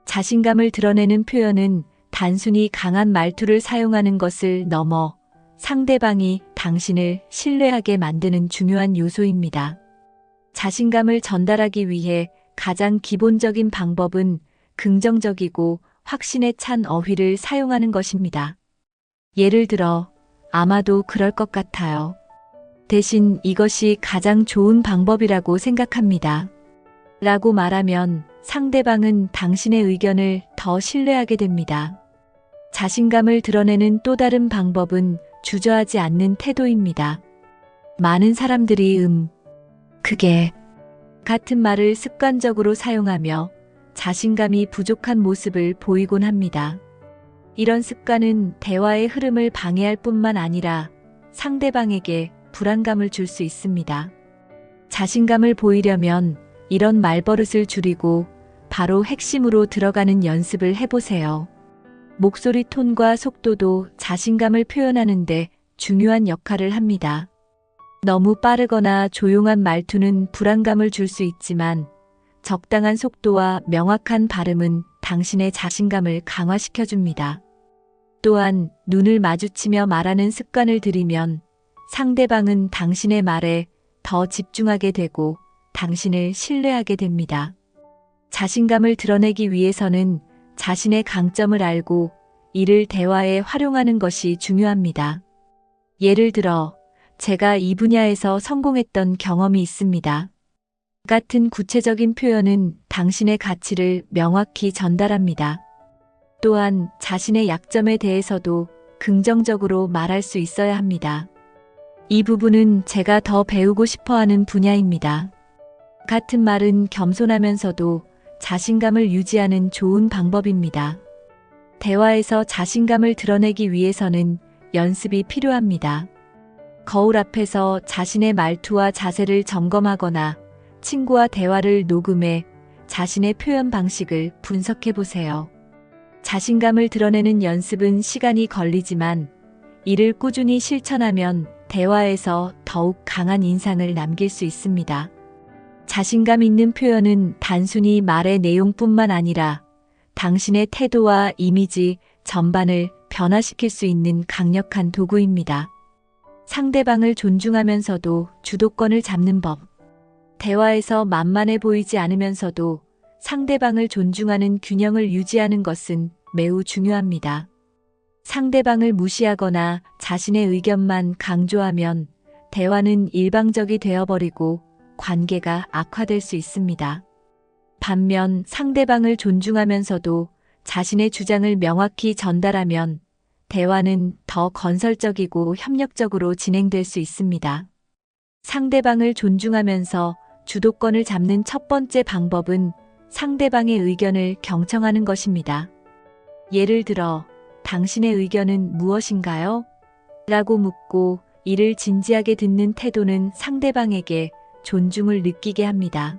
자신감을 드러내는 표현은 단순히 강한 말투를 사용하는 것을 넘어 상대방이 당신을 신뢰하게 만드는 중요한 요소입니다. 자신감을 전달하기 위해 가장 기본적인 방법은 긍정적이고 확신에 찬 어휘를 사용하는 것입니다. 예를 들어, 아마도 그럴 것 같아요. 대신 이것이 가장 좋은 방법이라고 생각합니다. 라고 말하면 상대방은 당신의 의견을 더 신뢰하게 됩니다. 자신감을 드러내는 또 다른 방법은 주저하지 않는 태도입니다. 많은 사람들이 그게 같은 말을 습관적으로 사용하며 자신감이 부족한 모습을 보이곤 합니다. 이런 습관은 대화의 흐름을 방해할 뿐만 아니라 상대방에게 불안감을 줄 수 있습니다. 자신감을 보이려면 이런 말버릇을 줄이고 바로 핵심으로 들어가는 연습을 해보세요. 목소리 톤과 속도도 자신감을 표현하는데 중요한 역할을 합니다. 너무 빠르거나 조용한 말투는 불안감을 줄 수 있지만 적당한 속도와 명확한 발음은 당신의 자신감을 강화시켜줍니다. 또한 눈을 마주치며 말하는 습관을 들이면 상대방은 당신의 말에 더 집중하게 되고 당신을 신뢰하게 됩니다. 자신감을 드러내기 위해서는 자신의 강점을 알고 이를 대화에 활용하는 것이 중요합니다. 예를 들어, 제가 이 분야에서 성공했던 경험이 있습니다. 같은 구체적인 표현은 당신의 가치를 명확히 전달합니다. 또한 자신의 약점에 대해서도 긍정적으로 말할 수 있어야 합니다. 이 부분은 제가 더 배우고 싶어 하는 분야입니다. 같은 말은 겸손하면서도 자신감을 유지하는 좋은 방법입니다. 대화에서 자신감을 드러내기 위해서는 연습이 필요합니다. 거울 앞에서 자신의 말투와 자세를 점검하거나 친구와 대화를 녹음해 자신의 표현 방식을 분석해 보세요. 자신감을 드러내는 연습은 시간이 걸리지만 이를 꾸준히 실천하면 대화에서 더욱 강한 인상을 남길 수 있습니다. 자신감 있는 표현은 단순히 말의 내용뿐만 아니라 당신의 태도와 이미지 전반을 변화시킬 수 있는 강력한 도구입니다. 상대방을 존중하면서도 주도권을 잡는 법. 대화에서 만만해 보이지 않으면서도 상대방을 존중하는 균형을 유지하는 것은 매우 중요합니다. 상대방을 무시하거나 자신의 의견만 강조하면 대화는 일방적이 되어버리고 관계가 악화될 수 있습니다. 반면 상대방을 존중하면서도 자신의 주장을 명확히 전달하면 대화는 더 건설적이고 협력적으로 진행될 수 있습니다. 상대방을 존중하면서 주도권을 잡는 첫 번째 방법은 상대방의 의견을 경청하는 것입니다. 예를 들어, 당신의 의견은 무엇인가요? 라고 묻고 이를 진지하게 듣는 태도는 상대방에게 존중을 느끼게 합니다.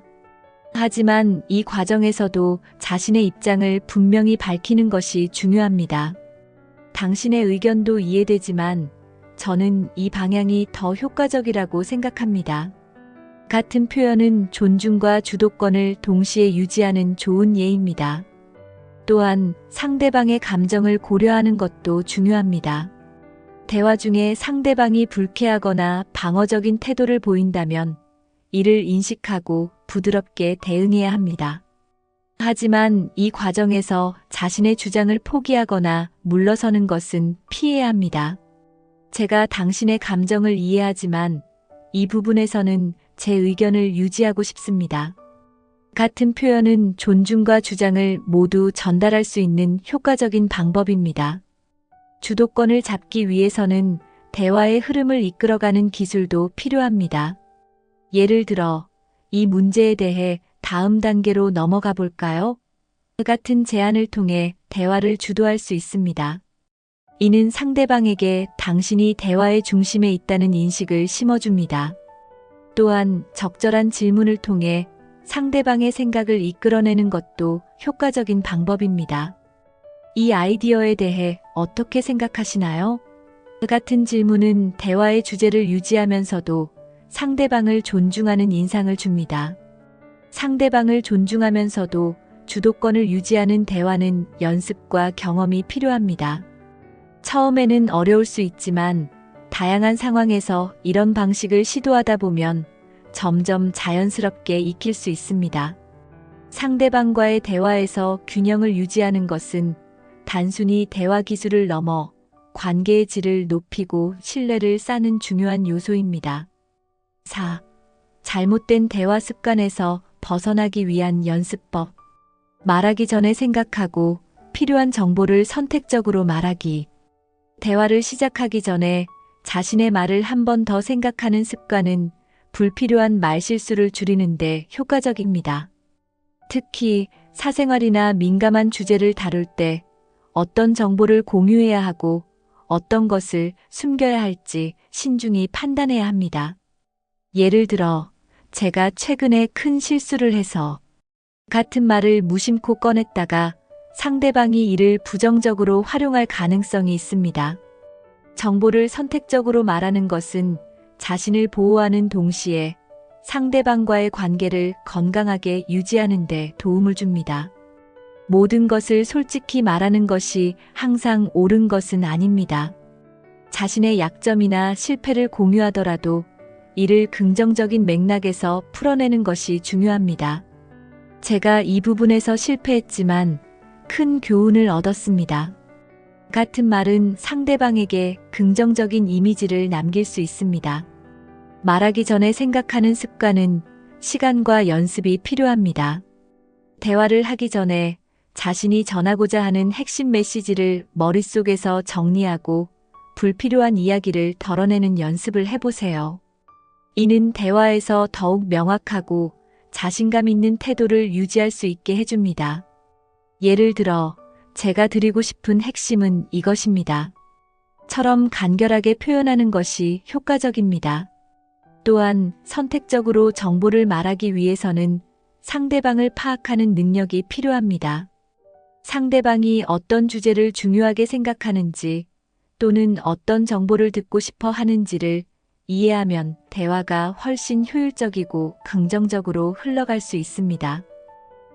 하지만 이 과정에서도 자신의 입장을 분명히 밝히는 것이 중요합니다. 당신의 의견도 이해되지만 저는 이 방향이 더 효과적이라고 생각합니다. 같은 표현은 존중과 주도권을 동시에 유지하는 좋은 예입니다. 또한 상대방의 감정을 고려하는 것도 중요합니다. 대화 중에 상대방이 불쾌하거나 방어적인 태도를 보인다면 이를 인식하고 부드럽게 대응해야 합니다. 하지만 이 과정에서 자신의 주장을 포기하거나 물러서는 것은 피해야 합니다. 제가 당신의 감정을 이해하지만 이 부분에서는 제 의견을 유지하고 싶습니다. 같은 표현은 존중과 주장을 모두 전달할 수 있는 효과적인 방법입니다. 주도권을 잡기 위해서는 대화의 흐름을 이끌어가는 기술도 필요합니다. 예를 들어, 이 문제에 대해 다음 단계로 넘어가 볼까요? 같은 제안을 통해 대화를 주도할 수 있습니다. 이는 상대방에게 당신이 대화의 중심에 있다는 인식을 심어줍니다. 또한 적절한 질문을 통해 상대방의 생각을 이끌어내는 것도 효과적인 방법입니다. 이 아이디어에 대해 어떻게 생각하시나요? 같은 질문은 대화의 주제를 유지하면서도 상대방을 존중하는 인상을 줍니다. 상대방을 존중하면서도 주도권을 유지하는 대화는 연습과 경험이 필요합니다. 처음에는 어려울 수 있지만 다양한 상황에서 이런 방식을 시도하다 보면 점점 자연스럽게 익힐 수 있습니다. 상대방과의 대화에서 균형을 유지하는 것은 단순히 대화 기술을 넘어 관계의 질을 높이고 신뢰를 쌓는 중요한 요소입니다. 4. 잘못된 대화 습관에서 벗어나기 위한 연습법. 말하기 전에 생각하고 필요한 정보를 선택적으로 말하기. 대화를 시작하기 전에 자신의 말을 한 번 더 생각하는 습관은 불필요한 말실수를 줄이는데 효과적입니다. 특히 사생활이나 민감한 주제를 다룰 때 어떤 정보를 공유해야 하고 어떤 것을 숨겨야 할지 신중히 판단해야 합니다. 예를 들어, 제가 최근에 큰 실수를 해서 같은 말을 무심코 꺼냈다가 상대방이 이를 부정적으로 활용할 가능성이 있습니다. 정보를 선택적으로 말하는 것은 자신을 보호하는 동시에 상대방과의 관계를 건강하게 유지하는 데 도움을 줍니다. 모든 것을 솔직히 말하는 것이 항상 옳은 것은 아닙니다. 자신의 약점이나 실패를 공유하더라도 이를 긍정적인 맥락에서 풀어내는 것이 중요합니다. 제가 이 부분에서 실패했지만 큰 교훈을 얻었습니다. 같은 말은 상대방에게 긍정적인 이미지를 남길 수 있습니다. 말하기 전에 생각하는 습관은 시간과 연습이 필요합니다. 대화를 하기 전에 자신이 전하고자 하는 핵심 메시지를 머릿속에서 정리하고 불필요한 이야기를 덜어내는 연습을 해보세요. 이는 대화에서 더욱 명확하고 자신감 있는 태도를 유지할 수 있게 해줍니다. 예를 들어, 제가 드리고 싶은 핵심은 이것입니다. 처럼 간결하게 표현하는 것이 효과적입니다. 또한 선택적으로 정보를 말하기 위해서는 상대방을 파악하는 능력이 필요합니다. 상대방이 어떤 주제를 중요하게 생각하는지 또는 어떤 정보를 듣고 싶어 하는지를 이해하면 대화가 훨씬 효율적이고 긍정적으로 흘러갈 수 있습니다.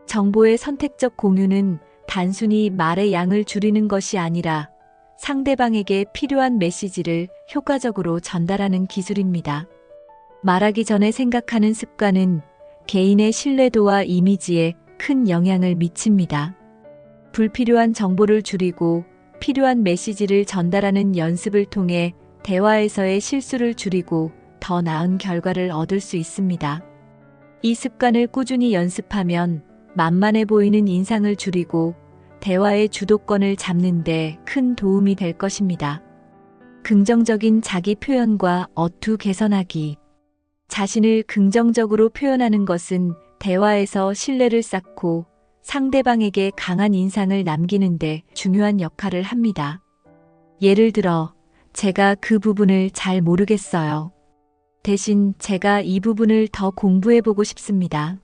정보의 선택적 공유는 단순히 말의 양을 줄이는 것이 아니라 상대방에게 필요한 메시지를 효과적으로 전달하는 기술입니다. 말하기 전에 생각하는 습관은 개인의 신뢰도와 이미지에 큰 영향을 미칩니다. 불필요한 정보를 줄이고 필요한 메시지를 전달하는 연습을 통해 대화에서의 실수를 줄이고 더 나은 결과를 얻을 수 있습니다. 이 습관을 꾸준히 연습하면 만만해 보이는 인상을 줄이고 대화의 주도권을 잡는 데 큰 도움이 될 것입니다. 긍정적인 자기 표현과 어투 개선하기. 자신을 긍정적으로 표현하는 것은 대화에서 신뢰를 쌓고 상대방에게 강한 인상을 남기는 데 중요한 역할을 합니다. 예를 들어, 제가 그 부분을 잘 모르겠어요. 대신 제가 이 부분을 더 공부해보고 싶습니다.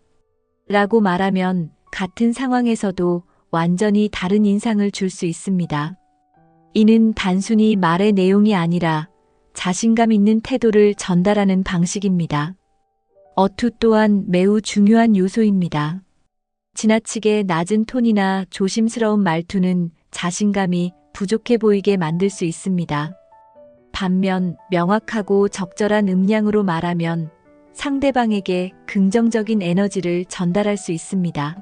라고 말하면 같은 상황에서도 완전히 다른 인상을 줄 수 있습니다. 이는 단순히 말의 내용이 아니라 자신감 있는 태도를 전달하는 방식입니다. 어투 또한 매우 중요한 요소입니다. 지나치게 낮은 톤이나 조심스러운 말투는 자신감이 부족해 보이게 만들 수 있습니다. 반면 명확하고 적절한 음량으로 말하면 상대방에게 긍정적인 에너지를 전달할 수 있습니다.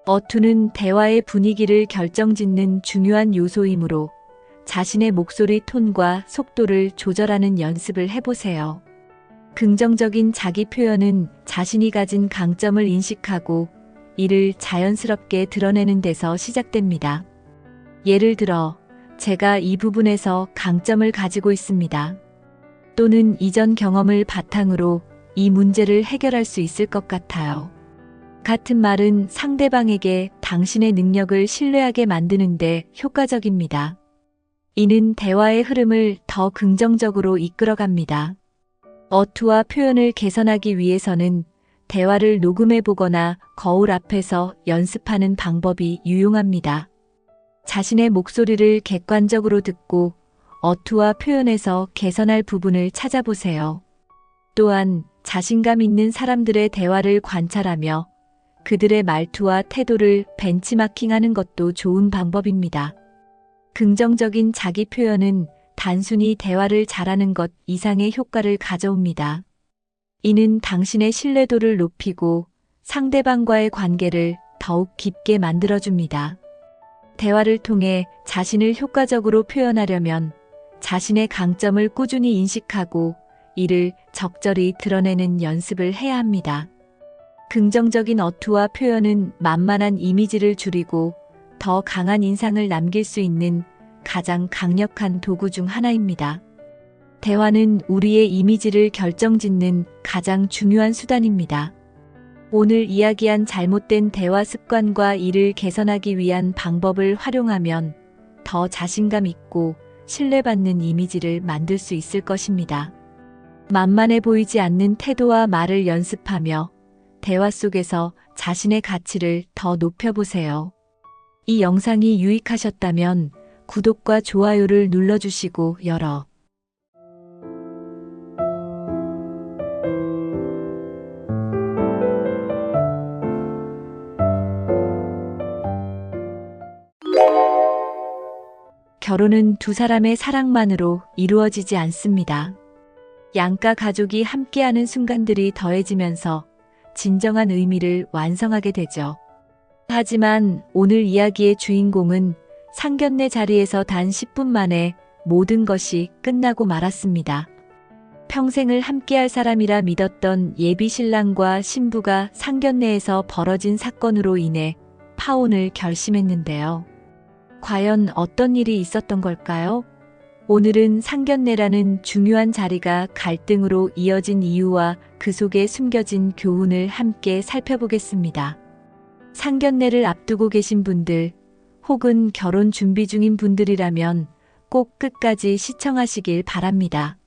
어투는 대화의 분위기를 결정짓는 중요한 요소이므로 자신의 목소리 톤과 속도를 조절하는 연습을 해보세요. 긍정적인 자기 표현은 자신이 가진 강점을 인식하고 이를 자연스럽게 드러내는 데서 시작됩니다. 예를 들어, 제가 이 부분에서 강점을 가지고 있습니다. 또는 이전 경험을 바탕으로 이 문제를 해결할 수 있을 것 같아요. 같은 말은 상대방에게 당신의 능력을 신뢰하게 만드는데 효과적입니다. 이는 대화의 흐름을 더 긍정적으로 이끌어갑니다. 어투와 표현을 개선하기 위해서는 대화를 녹음해 보거나 거울 앞에서 연습하는 방법이 유용합니다. 자신의 목소리를 객관적으로 듣고 어투와 표현에서 개선할 부분을 찾아보세요. 또한 자신감 있는 사람들의 대화를 관찰하며 그들의 말투와 태도를 벤치마킹하는 것도 좋은 방법입니다. 긍정적인 자기 표현은 단순히 대화를 잘하는 것 이상의 효과를 가져옵니다. 이는 당신의 신뢰도를 높이고 상대방과의 관계를 더욱 깊게 만들어줍니다. 대화를 통해 자신을 효과적으로 표현하려면 자신의 강점을 꾸준히 인식하고 이를 적절히 드러내는 연습을 해야 합니다. 긍정적인 어투와 표현은 만만한 이미지를 줄이고 더 강한 인상을 남길 수 있는 가장 강력한 도구 중 하나입니다. 대화는 우리의 이미지를 결정짓는 가장 중요한 수단입니다. 오늘 이야기한 잘못된 대화 습관과 이를 개선하기 위한 방법을 활용하면 더 자신감 있고 신뢰받는 이미지를 만들 수 있을 것입니다. 만만해 보이지 않는 태도와 말을 연습하며 대화 속에서 자신의 가치를 더 높여보세요. 이 영상이 유익하셨다면 구독과 좋아요를 눌러주시고 결혼은 두 사람의 사랑만으로 이루어지지 않습니다. 양가 가족이 함께하는 순간들이 더해지면서 진정한 의미를 완성하게 되죠. 하지만 오늘 이야기의 주인공은 상견례 자리에서 단 10분 만에 모든 것이 끝나고 말았습니다. 평생을 함께할 사람이라 믿었던 예비 신랑과 신부가 상견례에서 벌어진 사건으로 인해 파혼을 결심했는데요. 과연 어떤 일이 있었던 걸까요? 오늘은 상견례라는 중요한 자리가 갈등으로 이어진 이유와 그 속에 숨겨진 교훈을 함께 살펴보겠습니다. 상견례를 앞두고 계신 분들, 혹은 결혼 준비 중인 분들이라면 꼭 끝까지 시청하시길 바랍니다.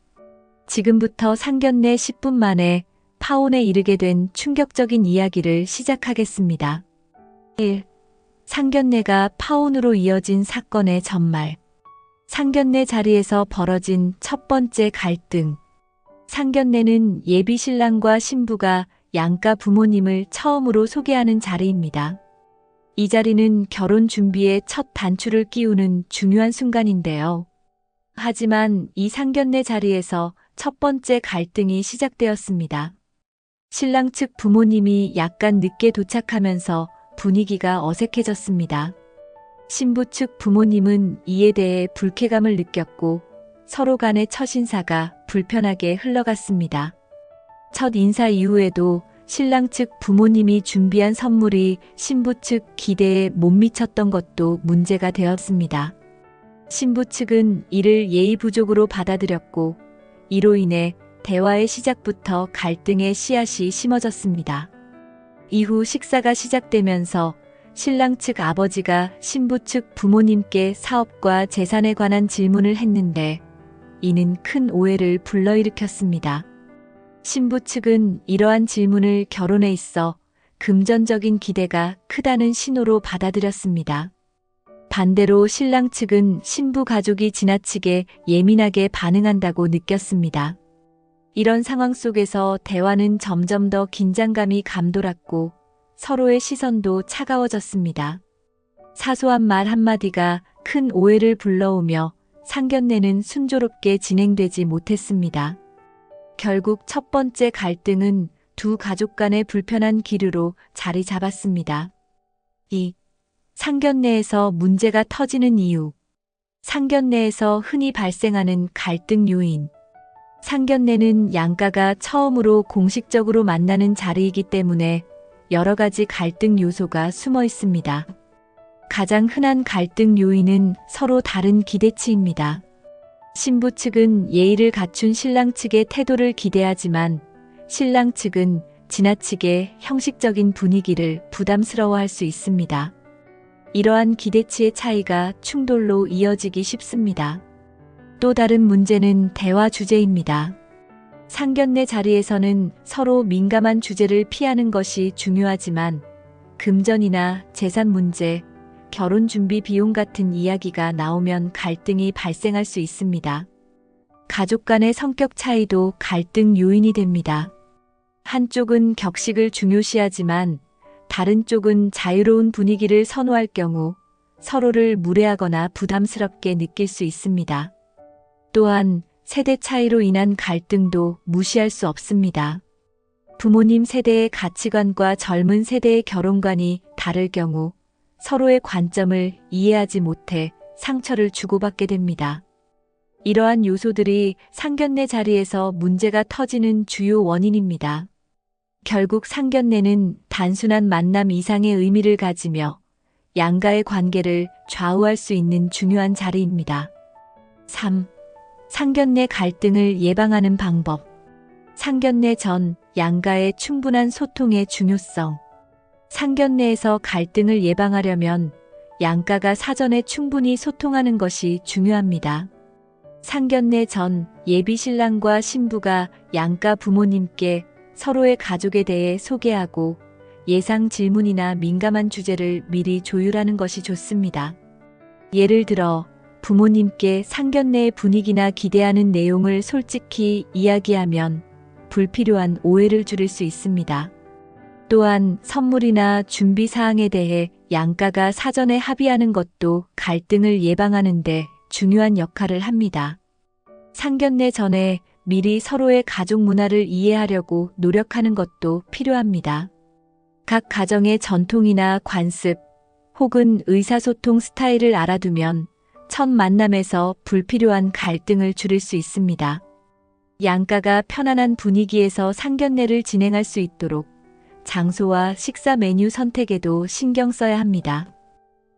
지금부터 상견례 10분 만에 파혼에 이르게 된 충격적인 이야기를 시작하겠습니다. 1. 상견례가 파혼으로 이어진 사건의 전말. 상견례 자리에서 벌어진 첫 번째 갈등. 상견례는 예비 신랑과 신부가 양가 부모님을 처음으로 소개하는 자리입니다. 이 자리는 결혼 준비에 첫 단추를 끼우는 중요한 순간인데요. 하지만 이 상견례 자리에서 첫 번째 갈등이 시작되었습니다. 신랑 측 부모님이 약간 늦게 도착하면서 분위기가 어색해졌습니다. 신부 측 부모님은 이에 대해 불쾌감을 느꼈고 서로 간의 첫 인사가 불편하게 흘러갔습니다. 첫 인사 이후에도 신랑 측 부모님이 준비한 선물이 신부 측 기대에 못 미쳤던 것도 문제가 되었습니다. 신부 측은 이를 예의 부족으로 받아들였고 이로 인해 대화의 시작부터 갈등의 씨앗이 심어졌습니다. 이후 식사가 시작되면서 신랑 측 아버지가 신부 측 부모님께 사업과 재산에 관한 질문을 했는데 이는 큰 오해를 불러일으켰습니다. 신부 측은 이러한 질문을 결혼에 있어 금전적인 기대가 크다는 신호로 받아들였습니다. 반대로 신랑 측은 신부 가족이 지나치게 예민하게 반응한다고 느꼈습니다. 이런 상황 속에서 대화는 점점 더 긴장감이 감돌았고 서로의 시선도 차가워졌습니다. 사소한 말 한마디가 큰 오해를 불러오며 상견례는 순조롭게 진행되지 못했습니다. 결국 첫 번째 갈등은 두 가족 간의 불편한 기류로 자리 잡았습니다. 2. 상견례에서 문제가 터지는 이유. 상견례에서 흔히 발생하는 갈등 요인. 상견례는 양가가 처음으로 공식적으로 만나는 자리이기 때문에 여러 가지 갈등 요소가 숨어 있습니다. 가장 흔한 갈등 요인은 서로 다른 기대치입니다. 신부 측은 예의를 갖춘 신랑 측의 태도를 기대하지만 신랑 측은 지나치게 형식적인 분위기를 부담스러워할 수 있습니다. 이러한 기대치의 차이가 충돌로 이어지기 쉽습니다. 또 다른 문제는 대화 주제입니다. 상견례 자리에서는 서로 민감한 주제를 피하는 것이 중요하지만 금전이나 재산 문제, 결혼 준비 비용 같은 이야기가 나오면 갈등이 발생할 수 있습니다. 가족 간의 성격 차이도 갈등 요인이 됩니다. 한쪽은 격식을 중요시하지만 다른 쪽은 자유로운 분위기를 선호할 경우 서로를 무례하거나 부담스럽게 느낄 수 있습니다. 또한 세대 차이로 인한 갈등도 무시할 수 없습니다. 부모님 세대의 가치관과 젊은 세대의 결혼관이 다를 경우 서로의 관점을 이해하지 못해 상처를 주고받게 됩니다. 이러한 요소들이 상견례 자리에서 문제가 터지는 주요 원인입니다. 결국 상견례는 단순한 만남 이상의 의미를 가지며 양가의 관계를 좌우할 수 있는 중요한 자리입니다. 3. 상견례 갈등을 예방하는 방법. 상견례 전 양가의 충분한 소통의 중요성. 상견례에서 갈등을 예방하려면 양가가 사전에 충분히 소통하는 것이 중요합니다. 상견례 전 예비 신랑과 신부가 양가 부모님께 서로의 가족에 대해 소개하고 예상 질문이나 민감한 주제를 미리 조율하는 것이 좋습니다. 예를 들어 부모님께 상견례의 분위기나 기대하는 내용을 솔직히 이야기하면 불필요한 오해를 줄일 수 있습니다. 또한 선물이나 준비 사항에 대해 양가가 사전에 합의하는 것도 갈등을 예방하는 데 중요한 역할을 합니다. 상견례 전에 미리 서로의 가족 문화를 이해하려고 노력하는 것도 필요합니다. 각 가정의 전통이나 관습 혹은 의사소통 스타일을 알아두면 첫 만남에서 불필요한 갈등을 줄일 수 있습니다. 양가가 편안한 분위기에서 상견례를 진행할 수 있도록 장소와 식사 메뉴 선택에도 신경 써야 합니다.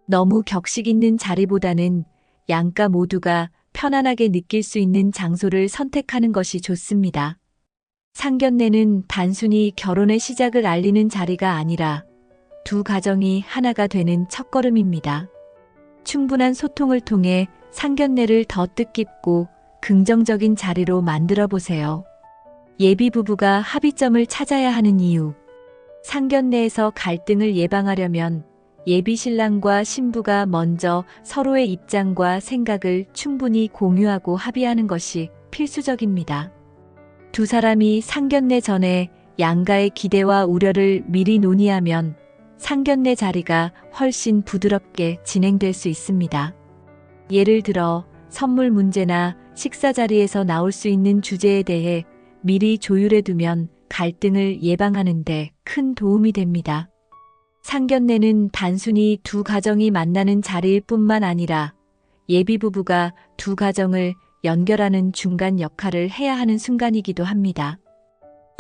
너무 격식 있는 자리보다는 양가 모두가 편안하게 느낄 수 있는 장소를 선택하는 것이 좋습니다. 상견례는 단순히 결혼의 시작을 알리는 자리가 아니라 두 가정이 하나가 되는 첫걸음입니다. 충분한 소통을 통해 상견례를 더 뜻깊고 긍정적인 자리로 만들어 보세요. 예비 부부가 합의점을 찾아야 하는 이유. 상견례에서 갈등을 예방하려면 예비 신랑과 신부가 먼저 서로의 입장과 생각을 충분히 공유하고 합의하는 것이 필수적입니다. 두 사람이 상견례 전에 양가의 기대와 우려를 미리 논의하면 상견례 자리가 훨씬 부드럽게 진행될 수 있습니다. 예를 들어 선물 문제나 식사 자리에서 나올 수 있는 주제에 대해 미리 조율해두면 갈등을 예방하는 데 큰 도움이 됩니다. 상견례는 단순히 두 가정이 만나는 자리일 뿐만 아니라 예비 부부가 두 가정을 연결하는 중간 역할을 해야 하는 순간이기도 합니다.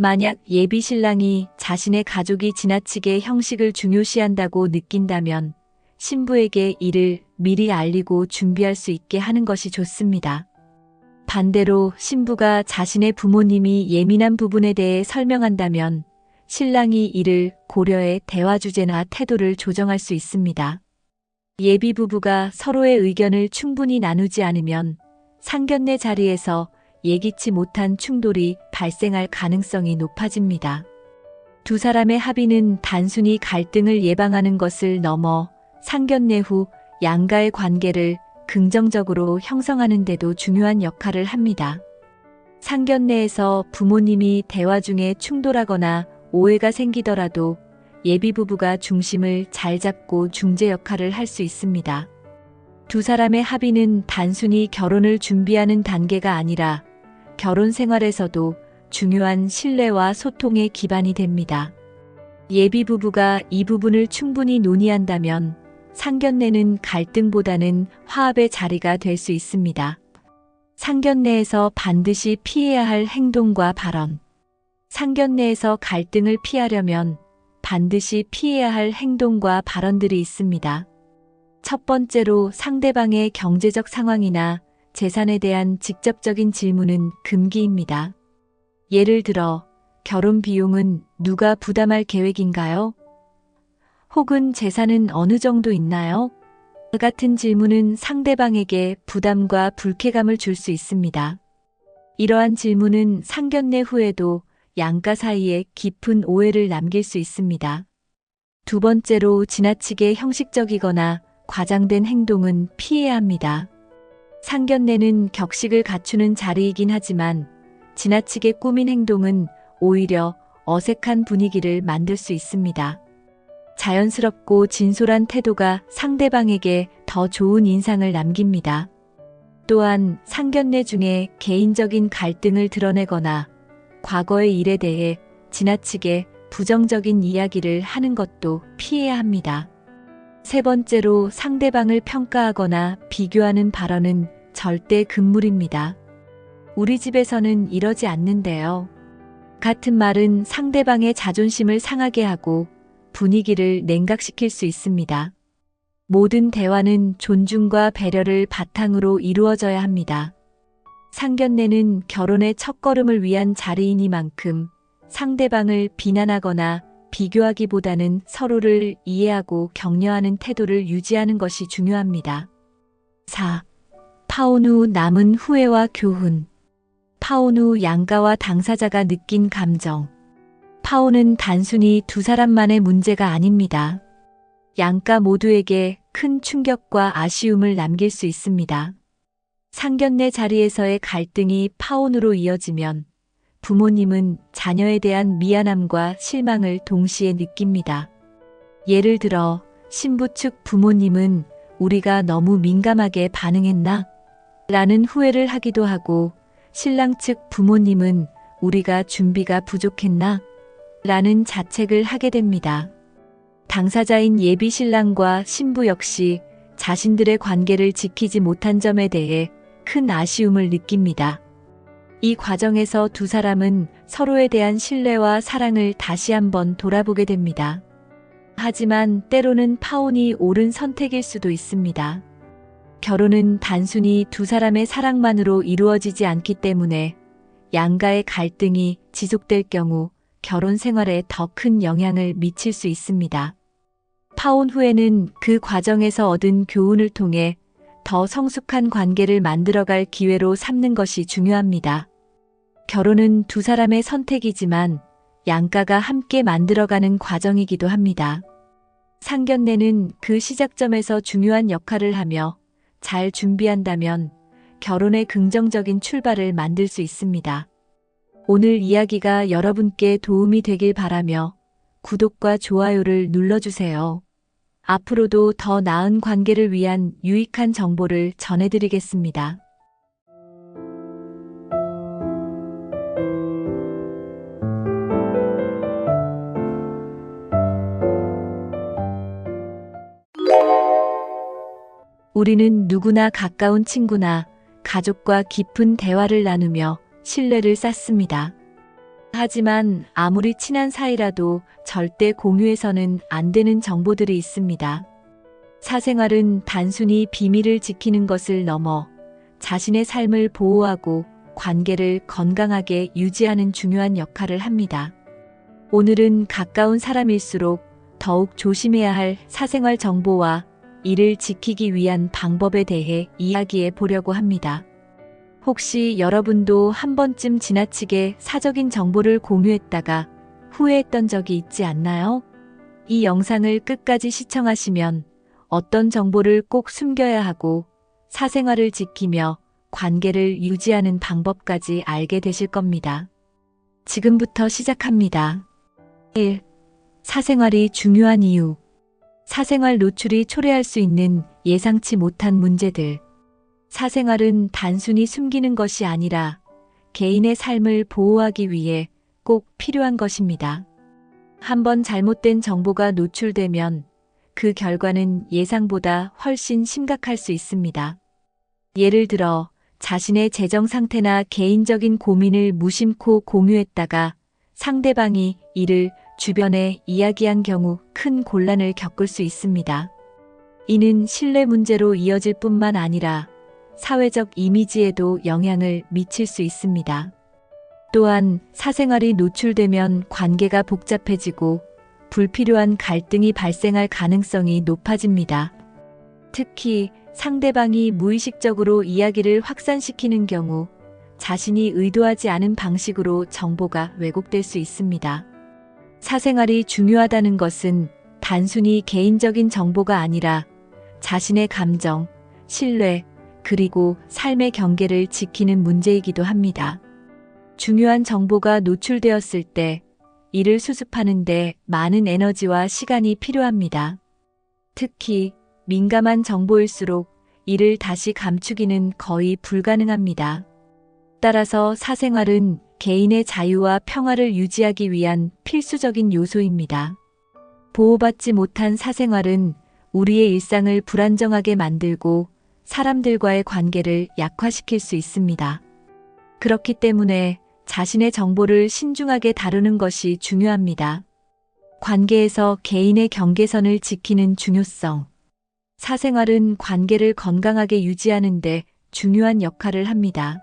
만약 예비 신랑이 자신의 가족이 지나치게 형식을 중요시한다고 느낀다면 신부에게 이를 미리 알리고 준비할 수 있게 하는 것이 좋습니다. 반대로 신부가 자신의 부모님이 예민한 부분에 대해 설명한다면 신랑이 이를 고려해 대화 주제나 태도를 조정할 수 있습니다. 예비 부부가 서로의 의견을 충분히 나누지 않으면 상견례 자리에서 예기치 못한 충돌이 발생할 가능성이 높아집니다. 두 사람의 합의는 단순히 갈등을 예방하는 것을 넘어 상견례 후 양가의 관계를 긍정적으로 형성하는 데도 중요한 역할을 합니다. 상견례에서 부모님이 대화 중에 충돌하거나 오해가 생기더라도 예비부부가 중심을 잘 잡고 중재 역할을 할 수 있습니다. 두 사람의 합의는 단순히 결혼을 준비하는 단계가 아니라 결혼 생활에서도 중요한 신뢰와 소통의 기반이 됩니다. 예비부부가 이 부분을 충분히 논의한다면 상견례는 갈등보다는 화합의 자리가 될 수 있습니다. 상견례에서 반드시 피해야 할 행동과 발언. 상견례에서 갈등을 피하려면 반드시 피해야 할 행동과 발언들이 있습니다. 첫 번째로 상대방의 경제적 상황이나 재산에 대한 직접적인 질문은 금기입니다. 예를 들어, 결혼 비용은 누가 부담할 계획인가요? 혹은 재산은 어느 정도 있나요? 같은 질문은 상대방에게 부담과 불쾌감을 줄 수 있습니다. 이러한 질문은 상견례 후에도 양가 사이에 깊은 오해를 남길 수 있습니다. 두 번째로 지나치게 형식적이거나 과장된 행동은 피해야 합니다. 상견례는 격식을 갖추는 자리이긴 하지만 지나치게 꾸민 행동은 오히려 어색한 분위기를 만들 수 있습니다. 자연스럽고 진솔한 태도가 상대방에게 더 좋은 인상을 남깁니다. 또한 상견례 중에 개인적인 갈등을 드러내거나 과거의 일에 대해 지나치게 부정적인 이야기를 하는 것도 피해야 합니다. 세 번째로 상대방을 평가하거나 비교하는 발언은 절대 금물입니다. 우리 집에서는 이러지 않는데요. 같은 말은 상대방의 자존심을 상하게 하고 분위기를 냉각시킬 수 있습니다. 모든 대화는 존중과 배려를 바탕으로 이루어져야 합니다. 상견례는 결혼의 첫걸음을 위한 자리이니만큼 상대방을 비난하거나 비교하기보다는 서로를 이해하고 격려하는 태도를 유지하는 것이 중요합니다. 4. 파혼 후 남은 후회와 교훈. 파혼 후 양가와 당사자가 느낀 감정. 파혼은 단순히 두 사람만의 문제가 아닙니다. 양가 모두에게 큰 충격과 아쉬움을 남길 수 있습니다. 상견례 자리에서의 갈등이 파혼으로 이어지면 부모님은 자녀에 대한 미안함과 실망을 동시에 느낍니다. 예를 들어 신부 측 부모님은 우리가 너무 민감하게 반응했나? 라는 후회를 하기도 하고 신랑 측 부모님은 우리가 준비가 부족했나? 라는 자책을 하게 됩니다. 당사자인 예비 신랑과 신부 역시 자신들의 관계를 지키지 못한 점에 대해 큰 아쉬움을 느낍니다. 이 과정에서 두 사람은 서로에 대한 신뢰와 사랑을 다시 한번 돌아보게 됩니다. 하지만 때로는 파혼이 옳은 선택일 수도 있습니다. 결혼은 단순히 두 사람의 사랑만으로 이루어지지 않기 때문에 양가의 갈등이 지속될 경우 결혼 생활에 더 큰 영향을 미칠 수 있습니다. 파혼 후에는 그 과정에서 얻은 교훈을 통해 더 성숙한 관계를 만들어갈 기회로 삼는 것이 중요합니다. 결혼은 두 사람의 선택이지만 양가가 함께 만들어가는 과정이기도 합니다. 상견례는 그 시작점에서 중요한 역할을 하며 잘 준비한다면 결혼의 긍정적인 출발을 만들 수 있습니다. 오늘 이야기가 여러분께 도움이 되길 바라며 구독과 좋아요를 눌러주세요. 앞으로도 더 나은 관계를 위한 유익한 정보를 전해드리겠습니다. 우리는 누구나 가까운 친구나 가족과 깊은 대화를 나누며 신뢰를 쌓습니다. 하지만 아무리 친한 사이라도 절대 공유해서는 안 되는 정보들이 있습니다. 사생활은 단순히 비밀을 지키는 것을 넘어 자신의 삶을 보호하고 관계를 건강하게 유지하는 중요한 역할을 합니다. 오늘은 가까운 사람일수록 더욱 조심해야 할 사생활 정보와 이를 지키기 위한 방법에 대해 이야기해 보려고 합니다. 혹시 여러분도 한 번쯤 지나치게 사적인 정보를 공유했다가 후회했던 적이 있지 않나요? 이 영상을 끝까지 시청하시면 어떤 정보를 꼭 숨겨야 하고 사생활을 지키며 관계를 유지하는 방법까지 알게 되실 겁니다. 지금부터 시작합니다. 1. 사생활이 중요한 이유. 사생활 노출이 초래할 수 있는 예상치 못한 문제들. 사생활은 단순히 숨기는 것이 아니라 개인의 삶을 보호하기 위해 꼭 필요한 것입니다. 한번 잘못된 정보가 노출되면 그 결과는 예상보다 훨씬 심각할 수 있습니다. 예를 들어 자신의 재정 상태나 개인적인 고민을 무심코 공유했다가 상대방이 이를 주변에 이야기한 경우 큰 곤란을 겪을 수 있습니다. 이는 신뢰 문제로 이어질 뿐만 아니라 사회적 이미지에도 영향을 미칠 수 있습니다. 또한 사생활이 노출되면 관계가 복잡해지고 불필요한 갈등이 발생할 가능성이 높아집니다. 특히 상대방이 무의식적으로 이야기를 확산시키는 경우 자신이 의도하지 않은 방식으로 정보가 왜곡될 수 있습니다. 사생활이 중요하다는 것은 단순히 개인적인 정보가 아니라 자신의 감정, 신뢰, 그리고 삶의 경계를 지키는 문제이기도 합니다. 중요한 정보가 노출되었을 때 이를 수습하는 데 많은 에너지와 시간이 필요합니다. 특히 민감한 정보일수록 이를 다시 감추기는 거의 불가능합니다. 따라서 사생활은 개인의 자유와 평화를 유지하기 위한 필수적인 요소입니다. 보호받지 못한 사생활은 우리의 일상을 불안정하게 만들고 사람들과의 관계를 약화시킬 수 있습니다. 그렇기 때문에 자신의 정보를 신중하게 다루는 것이 중요합니다. 관계에서 개인의 경계선을 지키는 중요성. 사생활은 관계를 건강하게 유지하는 데 중요한 역할을 합니다.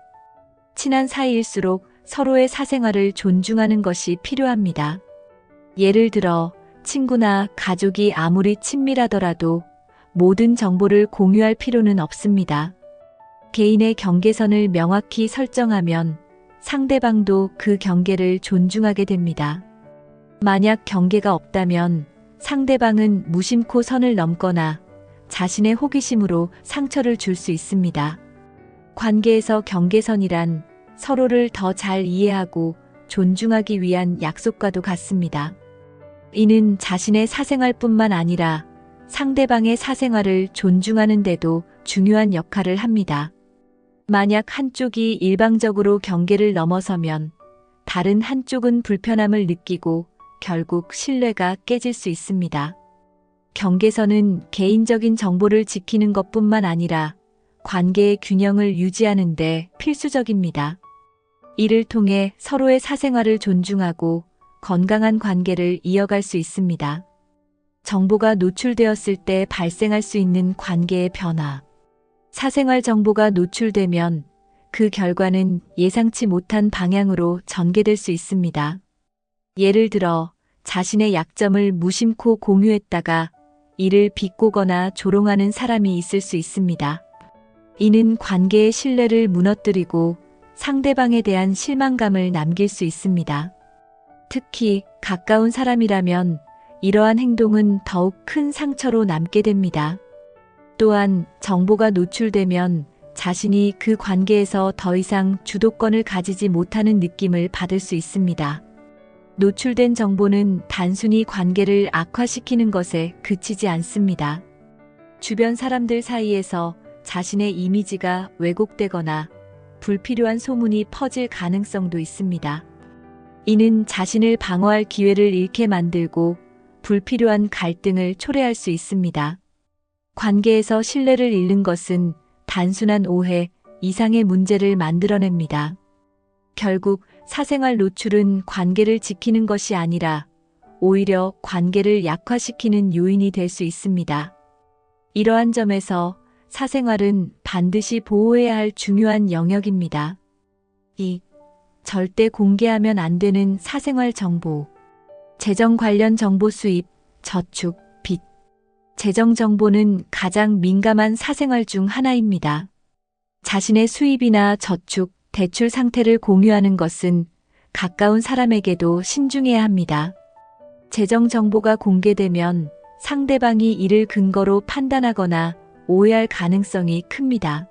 친한 사이일수록 서로의 사생활을 존중하는 것이 필요합니다. 예를 들어 친구나 가족이 아무리 친밀하더라도 모든 정보를 공유할 필요는 없습니다. 개인의 경계선을 명확히 설정하면 상대방도 그 경계를 존중하게 됩니다. 만약 경계가 없다면 상대방은 무심코 선을 넘거나 자신의 호기심으로 상처를 줄 수 있습니다. 관계에서 경계선이란 서로를 더 잘 이해하고 존중하기 위한 약속과도 같습니다. 이는 자신의 사생활뿐만 아니라 상대방의 사생활을 존중하는 데도 중요한 역할을 합니다. 만약 한쪽이 일방적으로 경계를 넘어서면 다른 한쪽은 불편함을 느끼고 결국 신뢰가 깨질 수 있습니다. 경계선은 개인적인 정보를 지키는 것뿐만 아니라 관계의 균형을 유지하는 데 필수적입니다. 이를 통해 서로의 사생활을 존중하고 건강한 관계를 이어갈 수 있습니다. 정보가 노출되었을 때 발생할 수 있는 관계의 변화. 사생활 정보가 노출되면 그 결과는 예상치 못한 방향으로 전개될 수 있습니다. 예를 들어 자신의 약점을 무심코 공유했다가 이를 비꼬거나 조롱하는 사람이 있을 수 있습니다. 이는 관계의 신뢰를 무너뜨리고 상대방에 대한 실망감을 남길 수 있습니다. 특히 가까운 사람이라면 이러한 행동은 더욱 큰 상처로 남게 됩니다. 또한 정보가 노출되면 자신이 그 관계에서 더 이상 주도권을 가지지 못하는 느낌을 받을 수 있습니다. 노출된 정보는 단순히 관계를 악화시키는 것에 그치지 않습니다. 주변 사람들 사이에서 자신의 이미지가 왜곡되거나 불필요한 소문이 퍼질 가능성도 있습니다. 이는 자신을 방어할 기회를 잃게 만들고 불필요한 갈등을 초래할 수 있습니다. 관계에서 신뢰를 잃는 것은 단순한 오해 이상의 문제를 만들어냅니다. 결국 사생활 노출은 관계를 지키는 것이 아니라 오히려 관계를 약화시키는 요인이 될 수 있습니다. 이러한 점에서 사생활은 반드시 보호해야 할 중요한 영역입니다. 2. 절대 공개하면 안 되는 사생활 정보. 재정 관련 정보 수입, 저축, 빚. 재정 정보는 가장 민감한 사생활 중 하나입니다. 자신의 수입이나 저축, 대출 상태를 공유하는 것은 가까운 사람에게도 신중해야 합니다. 재정 정보가 공개되면 상대방이 이를 근거로 판단하거나 오해할 가능성이 큽니다.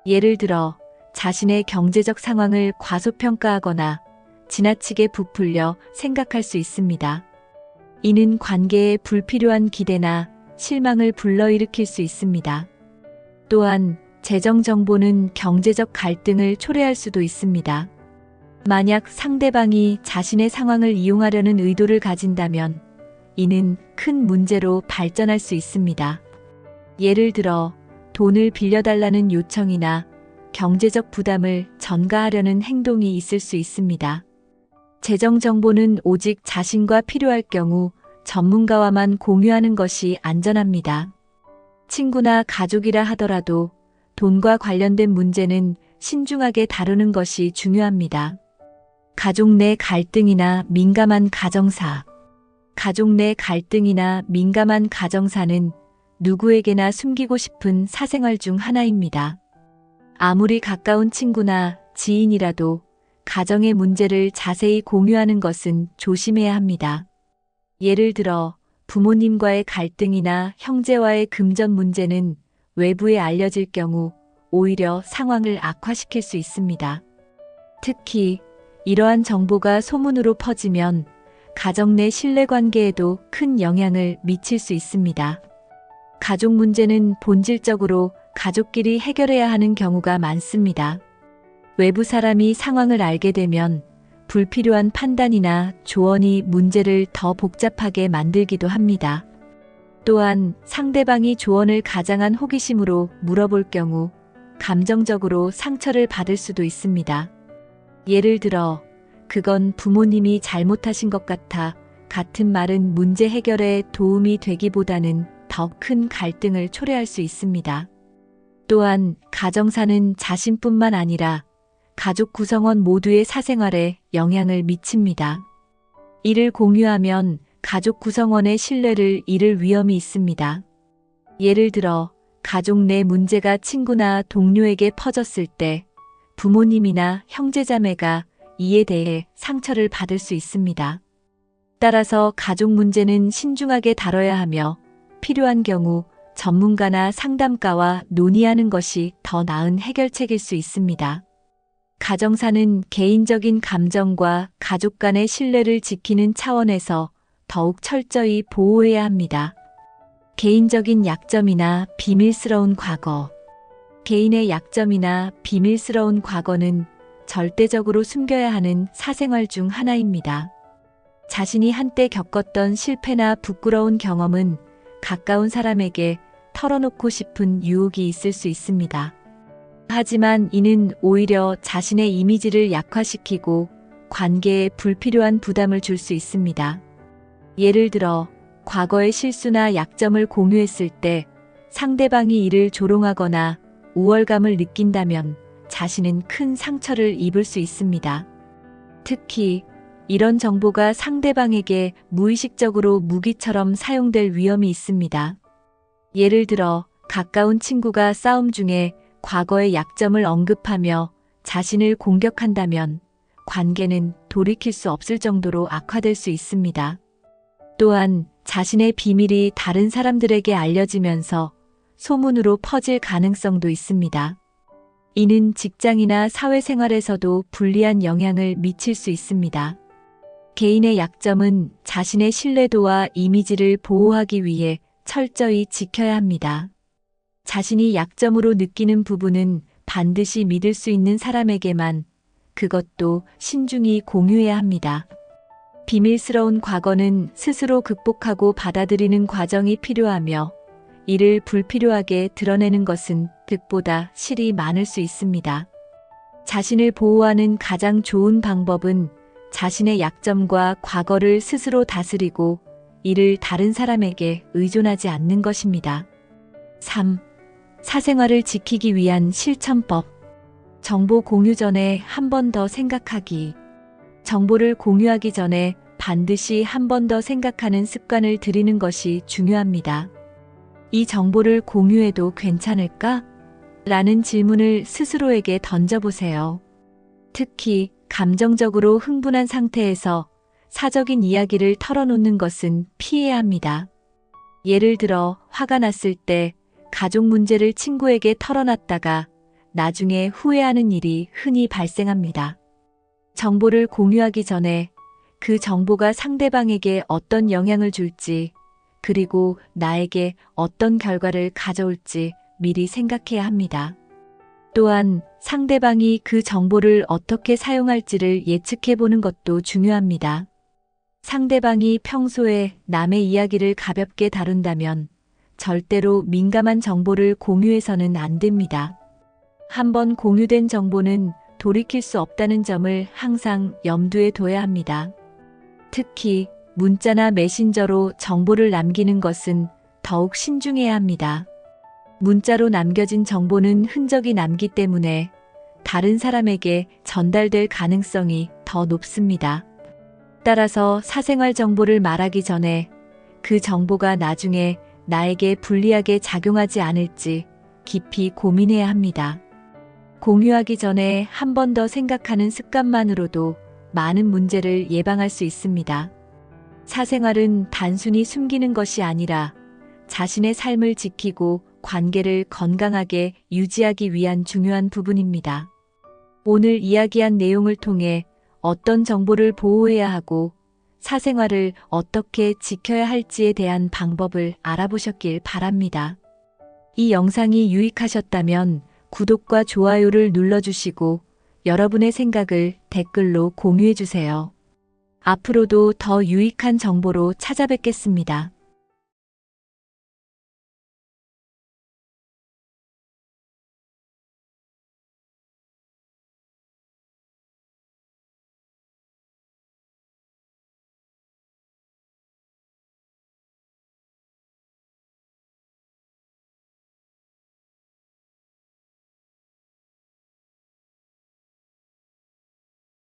예를 들어 자신의 경제적 상황을 과소평가하거나 지나치게 부풀려 생각할 수 있습니다. 이는 관계에 불필요한 기대나 실망을 불러일으킬 수 있습니다. 또한 재정 정보는 경제적 갈등을 초래할 수도 있습니다. 만약 상대방이 자신의 상황을 이용하려는 의도를 가진다면 이는 큰 문제로 발전할 수 있습니다. 예를 들어 돈을 빌려달라는 요청이나 경제적 부담을 전가하려는 행동이 있을 수 있습니다. 재정 정보는 오직 자신과 필요할 경우 전문가와만 공유하는 것이 안전합니다. 친구나 가족이라 하더라도 돈과 관련된 문제는 신중하게 다루는 것이 중요합니다. 가족 내 갈등이나 민감한 가정사. 가족 내 갈등이나 민감한 가정사는 누구에게나 숨기고 싶은 사생활 중 하나입니다. 아무리 가까운 친구나 지인이라도 가정의 문제를 자세히 공유하는 것은 조심해야 합니다. 예를 들어 부모님과의 갈등이나 형제와의 금전 문제는 외부에 알려질 경우 오히려 상황을 악화시킬 수 있습니다. 특히 이러한 정보가 소문으로 퍼지면 가정 내 신뢰관계에도 큰 영향을 미칠 수 있습니다. 가족 문제는 본질적으로 가족끼리 해결해야 하는 경우가 많습니다. 외부 사람이 상황을 알게 되면 불필요한 판단이나 조언이 문제를 더 복잡하게 만들기도 합니다. 또한 상대방이 조언을 가장한 호기심으로 물어볼 경우 감정적으로 상처를 받을 수도 있습니다. 예를 들어, 그건 부모님이 잘못하신 것 같아 같은 말은 문제 해결에 도움이 되기보다는 더 큰 갈등을 초래할 수 있습니다. 또한 가정사는 자신뿐만 아니라 가족 구성원 모두의 사생활에 영향을 미칩니다. 이를 공유하면 가족 구성원의 신뢰를 잃을 위험이 있습니다. 예를 들어 가족 내 문제가 친구나 동료에게 퍼졌을 때 부모님이나 형제자매가 이에 대해 상처를 받을 수 있습니다. 따라서 가족 문제는 신중하게 다뤄야 하며 필요한 경우 전문가나 상담가와 논의하는 것이 더 나은 해결책일 수 있습니다. 가정사는 개인적인 감정과 가족 간의 신뢰를 지키는 차원에서 더욱 철저히 보호해야 합니다. 개인적인 약점이나 비밀스러운 과거. 개인의 약점이나 비밀스러운 과거는 절대적으로 숨겨야 하는 사생활 중 하나입니다. 자신이 한때 겪었던 실패나 부끄러운 경험은 가까운 사람에게 털어놓고 싶은 유혹이 있을 수 있습니다. 하지만 이는 오히려 자신의 이미지를 약화시키고 관계에 불필요한 부담을 줄 수 있습니다. 예를 들어 과거의 실수나 약점을 공유했을 때 상대방이 이를 조롱하거나 우월감을 느낀다면 자신은 큰 상처를 입을 수 있습니다. 특히 이런 정보가 상대방에게 무의식적으로 무기처럼 사용될 위험이 있습니다. 예를 들어 가까운 친구가 싸움 중에 과거의 약점을 언급하며 자신을 공격한다면 관계는 돌이킬 수 없을 정도로 악화될 수 있습니다. 또한 자신의 비밀이 다른 사람들에게 알려지면서 소문으로 퍼질 가능성도 있습니다. 이는 직장이나 사회생활에서도 불리한 영향을 미칠 수 있습니다. 개인의 약점은 자신의 신뢰도와 이미지를 보호하기 위해 철저히 지켜야 합니다. 자신이 약점으로 느끼는 부분은 반드시 믿을 수 있는 사람에게만, 그것도 신중히 공유해야 합니다. 비밀스러운 과거는 스스로 극복하고 받아들이는 과정이 필요하며 이를 불필요하게 드러내는 것은 득보다 실이 많을 수 있습니다. 자신을 보호하는 가장 좋은 방법은 자신의 약점과 과거를 스스로 다스리고 이를 다른 사람에게 의존하지 않는 것입니다. 3. 사생활을 지키기 위한 실천법. 정보 공유 전에 한 번 더 생각하기. 정보를 공유하기 전에 반드시 한 번 더 생각하는 습관을 들이는 것이 중요합니다. 이 정보를 공유해도 괜찮을까? 라는 질문을 스스로에게 던져보세요. 특히 감정적으로 흥분한 상태에서 사적인 이야기를 털어놓는 것은 피해야 합니다. 예를 들어 화가 났을 때 가족 문제를 친구에게 털어놨다가 나중에 후회하는 일이 흔히 발생합니다. 정보를 공유하기 전에 그 정보가 상대방에게 어떤 영향을 줄지, 그리고 나에게 어떤 결과를 가져올지 미리 생각해야 합니다. 또한 상대방이 그 정보를 어떻게 사용할지를 예측해 보는 것도 중요합니다. 상대방이 평소에 남의 이야기를 가볍게 다룬다면 절대로 민감한 정보를 공유해서는 안 됩니다. 한번 공유된 정보는 돌이킬 수 없다는 점을 항상 염두에 둬야 합니다. 특히 문자나 메신저로 정보를 남기는 것은 더욱 신중해야 합니다. 문자로 남겨진 정보는 흔적이 남기 때문에 다른 사람에게 전달될 가능성이 더 높습니다. 따라서 사생활 정보를 말하기 전에 그 정보가 나중에 나에게 불리하게 작용하지 않을지 깊이 고민해야 합니다. 공유하기 전에 한 번 더 생각하는 습관만으로도 많은 문제를 예방할 수 있습니다. 사생활은 단순히 숨기는 것이 아니라 자신의 삶을 지키고 관계를 건강하게 유지하기 위한 중요한 부분입니다. 오늘 이야기한 내용을 통해 어떤 정보를 보호해야 하고 사생활을 어떻게 지켜야 할지에 대한 방법을 알아보셨길 바랍니다. 이 영상이 유익하셨다면 구독과 좋아요를 눌러주시고 여러분의 생각을 댓글로 공유해주세요. 앞으로도 더 유익한 정보로 찾아뵙겠습니다.